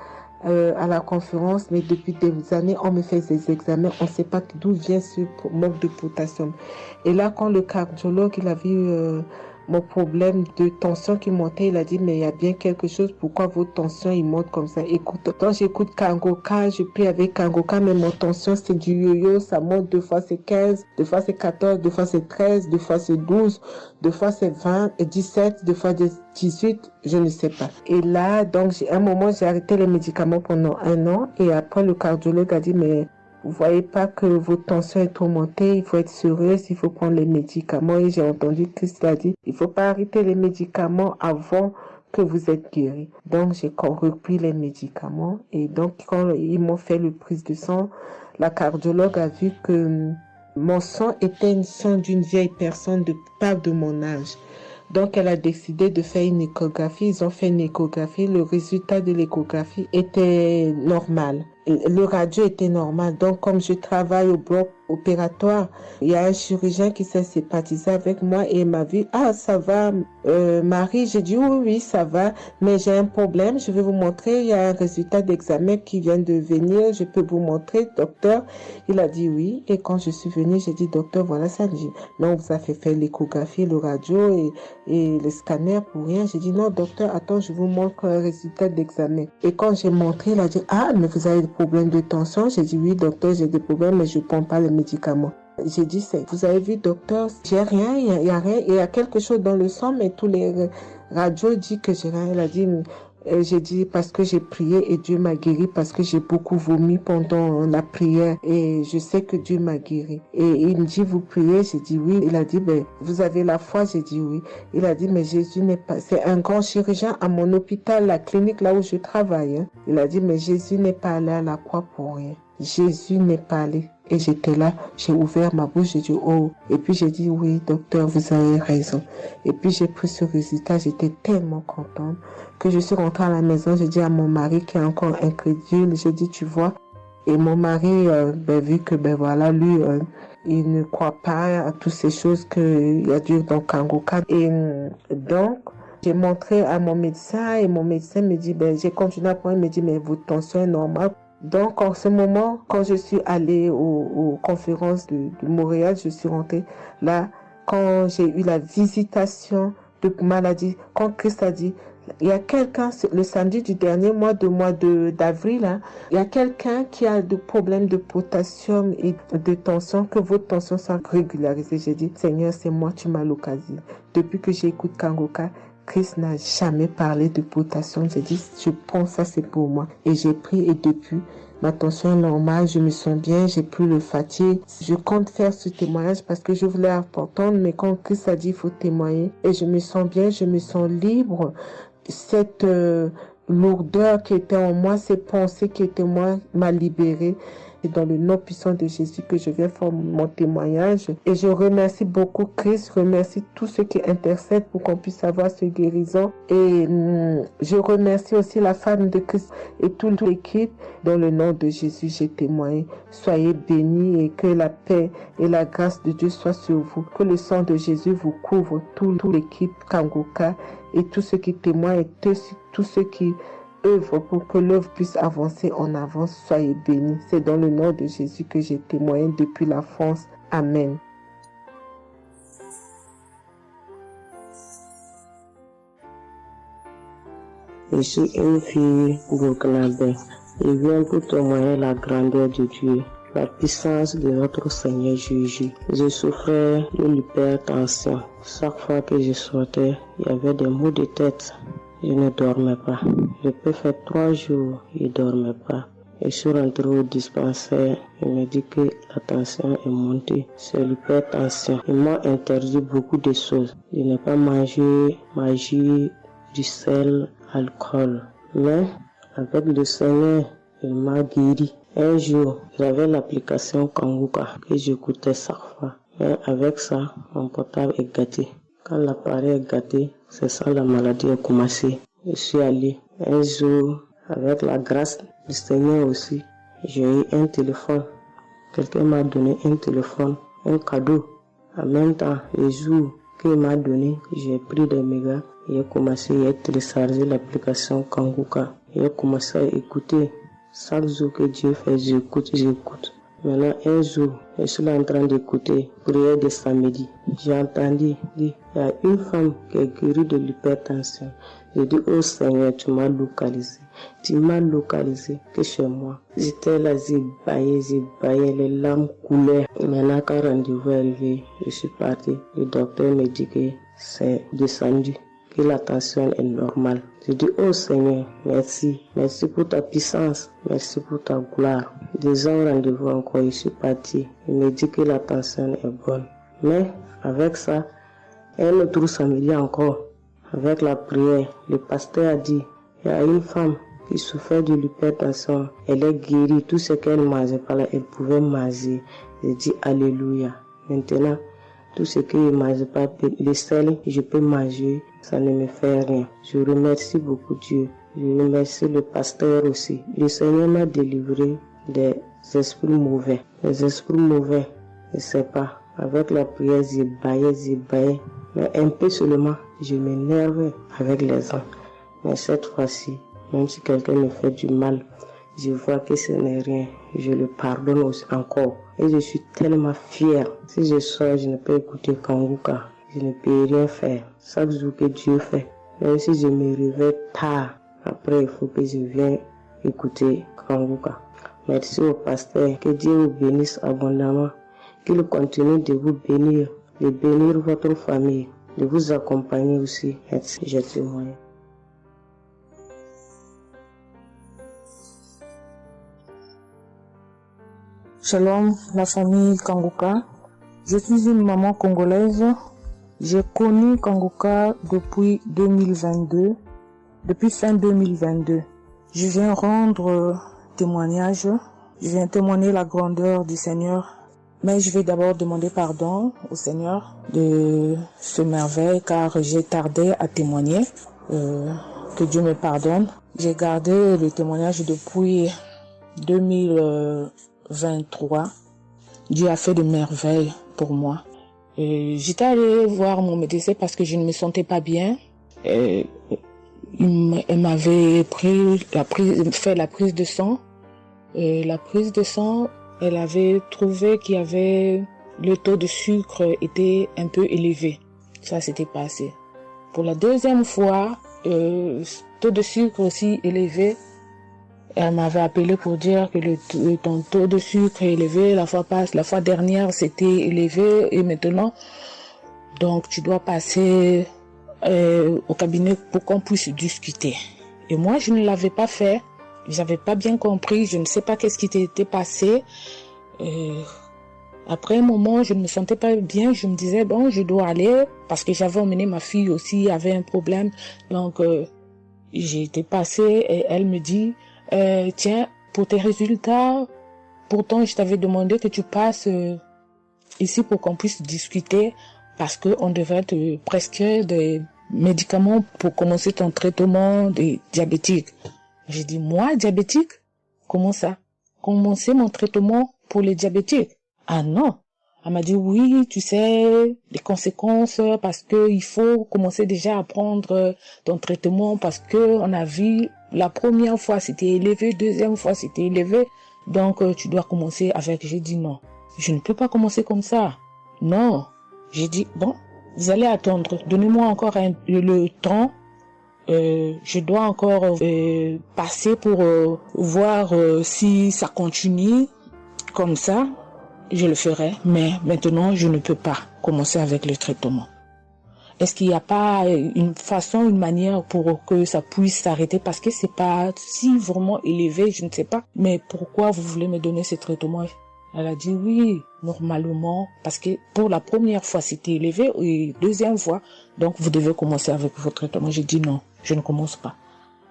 la conférence, mais depuis des années, on me fait des examens, on ne sait pas d'où vient ce manque de potassium. Et là, quand le cardiologue, il a vu mon problème de tension qui montait, il a dit, mais il y a bien quelque chose, pourquoi votre tension, il monte comme ça? Écoute, quand j'écoute Kangoka, je prie avec Kangoka, mais mon tension, c'est du yo-yo, ça monte, 2 fois c'est 15, 2 fois c'est 14, 2 fois c'est 13, 2 fois c'est 12, 2 fois c'est 20, et 17, 2 fois 18, je ne sais pas. Et là, donc, à un moment, j'ai arrêté les médicaments pendant 1 an, et après, le cardiologue a dit, mais vous voyez pas que votre tension est trop montée, il faut être sérieuse, il faut prendre les médicaments. Et j'ai entendu Christ a dit, il faut pas arrêter les médicaments avant que vous êtes guéri. Donc, j'ai repris les médicaments. Et donc, quand ils m'ont fait le prise de sang, la cardiologue a vu que mon sang était un sang d'une vieille personne, pas de mon âge. Donc, elle a décidé de faire une échographie. Ils ont fait une échographie. Le résultat de l'échographie était normal. Le radio était normal. Donc, comme je travaille au bloc opératoire, il y a un chirurgien qui s'est sympathisé avec moi et il m'a vu, ah, ça va, Marie? J'ai dit, oui, ça va, mais j'ai un problème. Je vais vous montrer. Il y a un résultat d'examen qui vient de venir. Je peux vous montrer, docteur. Il a dit oui. Et quand je suis venue, j'ai dit, docteur, voilà ça. Dit, non, on vous a fait faire l'échographie, le radio et le scanner pour rien. J'ai dit, non, docteur, attends, je vous montre un résultat d'examen. Et quand j'ai montré, il a dit, ah, mais vous avez des problèmes de tension? J'ai dit, oui, docteur, j'ai des problèmes, mais je ne prends pas les médicaments. J'ai dit, vous avez vu, docteur, j'ai rien, il y a rien, il y a quelque chose dans le sang, mais tous les radios disent que j'ai rien. Il a dit, j'ai dit, parce que j'ai prié et Dieu m'a guéri, parce que j'ai beaucoup vomi pendant la prière et je sais que Dieu m'a guéri. Et il me dit, vous priez? J'ai dit oui. Il a dit, ben, vous avez la foi? J'ai dit oui. Il a dit, mais Jésus n'est pas, c'est un grand chirurgien à mon hôpital, la clinique là où je travaille. Hein. Il a dit, mais Jésus n'est pas allé à la croix pour rien. Jésus n'est pas allé. Et j'étais là, j'ai ouvert ma bouche, j'ai dit oh. Et puis j'ai dit oui, docteur, vous avez raison. Et puis j'ai pris ce résultat, j'étais tellement contente que je suis rentrée à la maison, j'ai dit à mon mari qui est encore incrédule, j'ai dit tu vois. Et mon mari, vu que voilà, lui, il ne croit pas à toutes ces choses qu'il y a Dieu dans Kangoka. Et donc, j'ai montré à mon médecin et mon médecin me dit, j'ai continué à prendre, il me dit, mais votre tension est normale. Donc, en ce moment, quand je suis allée aux conférences de Montréal, je suis rentrée là, quand j'ai eu la visitation de maladie, quand Christ a dit, il y a quelqu'un, le samedi du dernier mois d'avril, hein, il y a quelqu'un qui a des problèmes de potassium et de tension, que votre tension soit régularisée. J'ai dit, Seigneur, c'est moi, tu m'as l'occasion. Depuis que j'écoute Kangoka, Christ n'a jamais parlé de potassium. J'ai dit, je prends ça, c'est pour moi. Et j'ai pris et depuis, ma tension est normale, je me sens bien, j'ai plus le fatigue. Je compte faire ce témoignage parce que je voulais entendre, mais quand Christ a dit, il faut témoigner. Et je me sens bien, je me sens libre. Cette lourdeur qui était en moi, ces pensées qui étaient en moi, m'a libérée. C'est dans le nom puissant de Jésus que je viens faire mon témoignage. Et je remercie beaucoup Christ, je remercie tous ceux qui intercèdent pour qu'on puisse avoir ce guérison. Et je remercie aussi la femme de Christ et toute l'équipe. Dans le nom de Jésus, j'ai témoigné. Soyez bénis et que la paix et la grâce de Dieu soient sur vous. Que le sang de Jésus vous couvre, toute l'équipe Kanguka et tous ceux qui témoignent et tous ceux qui œuvre pour que l'œuvre puisse avancer en avant. Soyez bénis. C'est dans le nom de Jésus que j'ai témoigné depuis la France. Amen. Je suis une fille burkinabé. Je viens pour témoigner la grandeur de Dieu, la puissance de notre Seigneur Jésus. Je souffrais de l'hypertension. Chaque fois que je sortais, il y avait des maux de tête. Je ne dormais pas. Je peux faire 3 jours, je ne dormais pas. Et je suis rentré au dispensaire. Il me dit que la tension est montée. C'est l'hypertension. Ils m'ont interdit beaucoup de choses. Je n'ai pas mangé, du sel, alcool. Mais avec le Seigneur, il m'a guéri. Un jour, j'avais l'application Kanguka que j'écoutais chaque fois. Mais avec ça, mon portable est gâté. Quand l'appareil est gâté, c'est ça la maladie a commencé. Je suis allé un jour, avec la grâce du Seigneur aussi, j'ai eu un téléphone. Quelqu'un m'a donné un téléphone, un cadeau. En même temps, le jour qu'il m'a donné, j'ai pris des mégas. J'ai commencé à télécharger l'application Kanguka. J'ai commencé à écouter. Chaque jour que Dieu fait, j'écoute. Maintenant, un jour, je suis là en train d'écouter prière de samedi. J'ai entendu dire, il y a une femme qui est guérie de l'hypertension. J'ai dit, oh Seigneur, tu m'as localisé. Tu m'as localisé que chez moi. J'étais là, j'ai baillé, les larmes coulaient. Maintenant, quand le rendez-vous est arrivé, je suis parti. Le docteur me dit que c'est descendu, que la tension est normale. Je dis, oh Seigneur, merci. Merci pour ta puissance. Merci pour ta gloire. 2 ans rendez-vous encore, je suis parti. Il me dit que la tension est bonne. Mais avec ça, un autre samedi encore, avec la prière, le pasteur a dit, il y a une femme qui souffrait de l'hypertension. Elle est guérie. Tout ce qu'elle mangeait pas là, elle pouvait manger. J'ai dit, alléluia. Maintenant, tout ce que je ne mange pas, le sel, je peux manger, ça ne me fait rien. Je remercie beaucoup Dieu. Je remercie le pasteur aussi. Le Seigneur m'a délivré des esprits mauvais. Les esprits mauvais, je ne sais pas. Avec la prière, j'ai baillé. Mais un peu seulement, je m'énerve avec les gens. Mais cette fois-ci, même si quelqu'un me fait du mal, je vois que ce n'est rien. Je le pardonne aussi encore. Et je suis tellement fière. Si je sors, je ne peux écouter Kanguka. Je ne peux rien faire. Chaque jour que Dieu fait. Même si je me réveille tard, après il faut que je vienne écouter Kanguka. Merci au pasteur. Que Dieu vous bénisse abondamment. Qu'il continue de vous bénir, de bénir votre famille, de vous accompagner aussi. Merci, je témoigne. Shalom, la famille Kanguka. Je suis une maman congolaise. J'ai connu Kanguka depuis 2022, depuis fin 2022. Je viens rendre témoignage. Je viens témoigner la grandeur du Seigneur. Mais je vais d'abord demander pardon au Seigneur de ce merveille car j'ai tardé à témoigner. Que Dieu me pardonne. J'ai gardé le témoignage depuis 2023. Dieu a fait de merveilles pour moi. J'étais allée voir mon médecin parce que je ne me sentais pas bien. Elle m'avait fait la prise de sang. Et la prise de sang, elle avait trouvé qu'il y avait le taux de sucre était un peu élevé. Ça s'était passé. Pour la deuxième fois, taux de sucre aussi élevé. Elle m'avait appelé pour dire que ton taux de sucre est élevé. La fois dernière, c'était élevé et maintenant, donc tu dois passer au cabinet pour qu'on puisse discuter. Et moi, je ne l'avais pas fait. J'avais pas bien compris. Je ne sais pas qu'est-ce qui était passé. Après un moment, je ne me sentais pas bien. Je me disais, bon, je dois aller parce que j'avais emmené ma fille aussi, avait un problème. Donc, j'ai été passée et elle me dit, tiens, pour tes résultats, pourtant je t'avais demandé que tu passes ici pour qu'on puisse discuter parce qu'on devrait te prescrire des médicaments pour commencer ton traitement de diabétique. J'ai dit, moi, diabétique? Comment ça? Commencer mon traitement pour les diabétiques? Ah non. Elle m'a dit, oui, tu sais, les conséquences, parce que il faut commencer déjà à prendre ton traitement, parce que on a vu, la première fois c'était élevé, deuxième fois c'était élevé, donc tu dois commencer avec. J'ai dit non, je ne peux pas commencer comme ça. Non. J'ai dit, bon, vous allez attendre, donnez-moi encore le temps, je dois encore passer pour voir si ça continue comme ça. Je le ferai, mais maintenant, je ne peux pas commencer avec le traitement. Est-ce qu'il n'y a pas une façon, une manière pour que ça puisse s'arrêter? Parce que c'est pas si vraiment élevé, je ne sais pas. Mais pourquoi vous voulez me donner ce traitement? Elle a dit oui, normalement, parce que pour la première fois, c'était élevé, et deuxième fois, donc vous devez commencer avec votre traitement. J'ai dit non, je ne commence pas.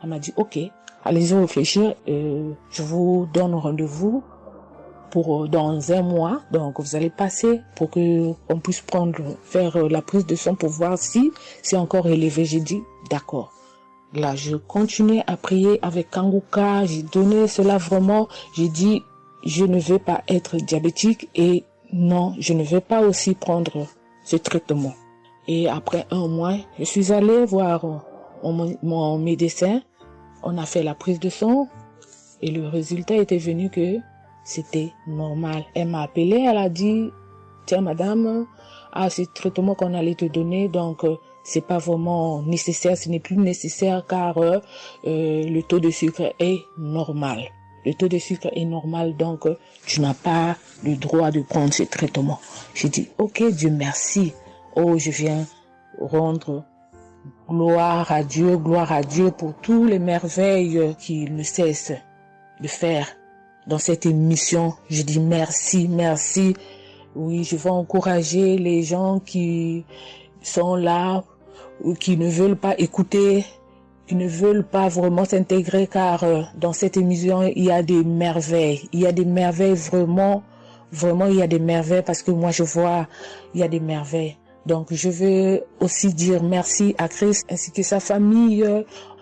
Elle m'a dit ok, allez-y réfléchir, je vous donne rendez-vous pour dans 1 mois, donc vous allez passer pour que on puisse faire la prise de sang pour voir si c'est encore élevé. J'ai dit d'accord. Là, je continuais à prier avec Kanguka, j'ai donné cela vraiment, j'ai dit je ne veux pas être diabétique et non, je ne veux pas aussi prendre ce traitement. Et après 1 mois, je suis allée voir mon médecin, on a fait la prise de sang et le résultat était venu que c'était normal. Elle m'a appelé, elle a dit, tiens madame, ce traitement qu'on allait te donner, donc c'est pas vraiment nécessaire, ce n'est plus nécessaire car le taux de sucre est normal. Le taux de sucre est normal, donc tu n'as pas le droit de prendre ce traitement. J'ai dit, ok, Dieu merci. Oh, je viens rendre gloire à Dieu pour toutes les merveilles qu'il ne cesse de faire. Dans cette émission, je dis merci, merci. Oui, je vais encourager les gens qui sont là ou qui ne veulent pas écouter, qui ne veulent pas vraiment s'intégrer, car dans cette émission, il y a des merveilles. Il y a des merveilles vraiment, il y a des merveilles parce que moi je vois, il y a des merveilles. Donc je veux aussi dire merci à Christ ainsi que sa famille,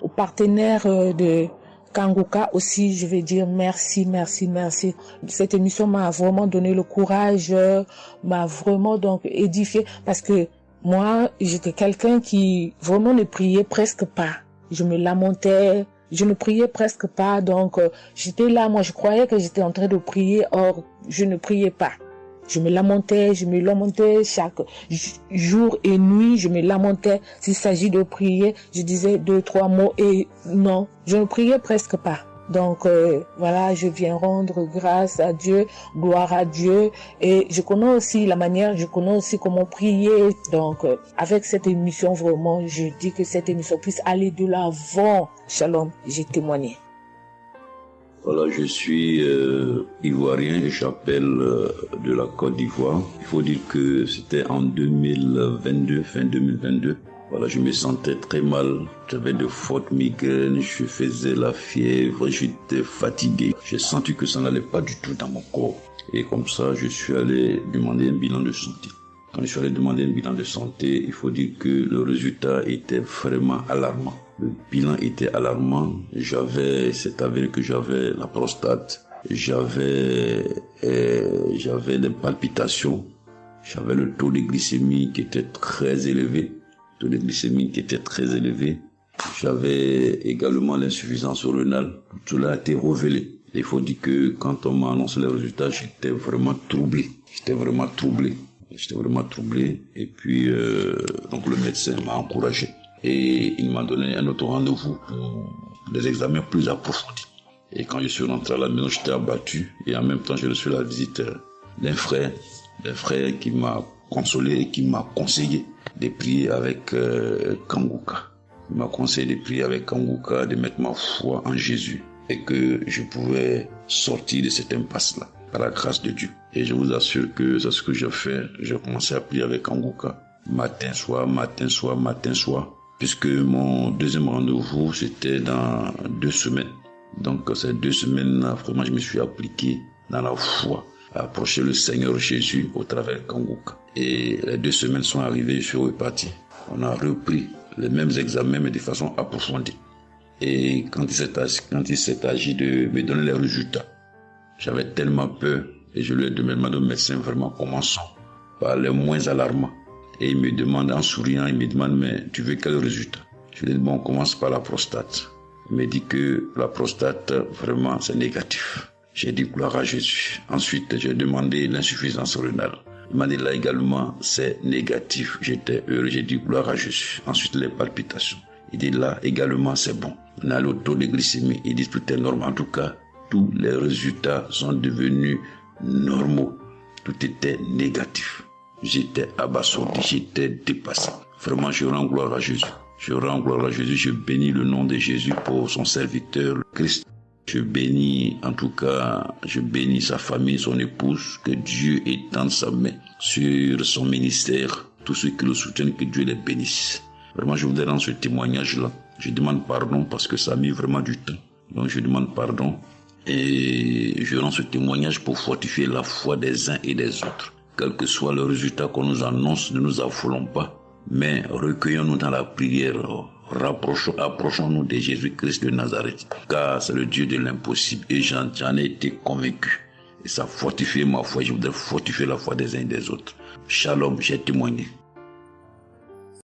aux partenaires de Kanguka aussi, je vais dire merci, merci, merci. Cette émission m'a vraiment donné le courage, m'a vraiment donc édifié parce que moi, j'étais quelqu'un qui vraiment ne priait presque pas. Je me lamentais, je ne priais presque pas, donc j'étais là, moi je croyais que j'étais en train de prier, or je ne priais pas. Je me lamentais chaque jour et nuit, je me lamentais. S'il s'agit de prier, je disais 2, 3 mots et non, je ne priais presque pas. Donc voilà, je viens rendre grâce à Dieu, gloire à Dieu, et je connais aussi comment prier. Donc avec cette émission, vraiment, je dis que cette émission puisse aller de l'avant. Shalom, j'ai témoigné. Voilà, je suis ivoirien et j'appelle de la Côte d'Ivoire. Il faut dire que c'était en 2022, fin 2022. Voilà, je me sentais très mal. J'avais de fortes migraines, je faisais la fièvre, j'étais fatigué. J'ai senti que ça n'allait pas du tout dans mon corps. Et comme ça, je suis allé demander un bilan de santé. Quand je suis allé demander un bilan de santé, il faut dire que le résultat était vraiment alarmant. Le bilan était alarmant. C'est avéré que j'avais la prostate, j'avais des palpitations, j'avais le taux de glycémie qui était très élevé. J'avais également l'insuffisance rénale. Tout cela a été révélé. Il faut dire que quand on m'a annoncé les résultats, j'étais vraiment troublé. Et puis, donc le médecin m'a encouragé. Et il m'a donné un autre rendez-vous pour des examens plus approfondis. Et quand je suis rentré à la maison, j'étais abattu. Et en même temps, j'ai reçu la visite d'un frère qui m'a consolé et qui m'a conseillé de prier avec Kanguka. Il m'a conseillé de prier avec Kanguka, de mettre ma foi en Jésus et que je pouvais sortir de cette impasse-là par la grâce de Dieu. Et je vous assure que c'est ce que j'ai fait. J'ai commencé à prier avec Kanguka matin, soir. puisque mon deuxième rendez-vous, c'était dans 2 semaines. Donc ces 2 semaines, vraiment, je me suis appliqué dans la foi à approcher le Seigneur Jésus au travers de Kanguka. Et les 2 semaines sont arrivées, je suis reparti. On a repris les mêmes examens, mais de façon approfondie. Et quand il s'est agi de me donner les résultats, j'avais tellement peur et je lui ai demandé au médecin, vraiment, commençons par les moins alarmants. Et il me demande, en souriant, il me demande, mais tu veux quel résultat? Je lui ai dit, bon, on commence par la prostate. Il me dit que la prostate, vraiment, c'est négatif. J'ai dit, gloire à Jésus. Ensuite, j'ai demandé l'insuffisance rénale. Il m'a dit, là également, c'est négatif. J'étais heureux, j'ai dit, gloire à Jésus. Ensuite, les palpitations. Il dit, là également, c'est bon. On a le taux de glycémie. Il dit, tout est normal. En tout cas, tous les résultats sont devenus normaux. Tout était négatif. J'étais abasourdi, j'étais dépassé. Vraiment, je rends gloire à Jésus. Je rends gloire à Jésus. Je bénis le nom de Jésus pour son serviteur, le Christ. Je bénis, en tout cas, je bénis sa famille, son épouse, que Dieu étende sa main sur son ministère. Tous ceux qui le soutiennent, que Dieu les bénisse. Vraiment, je voudrais rendre ce témoignage-là. Je demande pardon parce que ça a mis vraiment du temps. Donc, je demande pardon et je rends ce témoignage pour fortifier la foi des uns et des autres. Quel que soit le résultat qu'on nous annonce, ne nous affolons pas, mais recueillons-nous dans la prière. Approchons-nous de Jésus-Christ de Nazareth, car c'est le Dieu de l'impossible et j'en ai été convaincu. Et ça fortifie ma foi, je voudrais fortifier la foi des uns et des autres. Shalom, j'ai témoigné.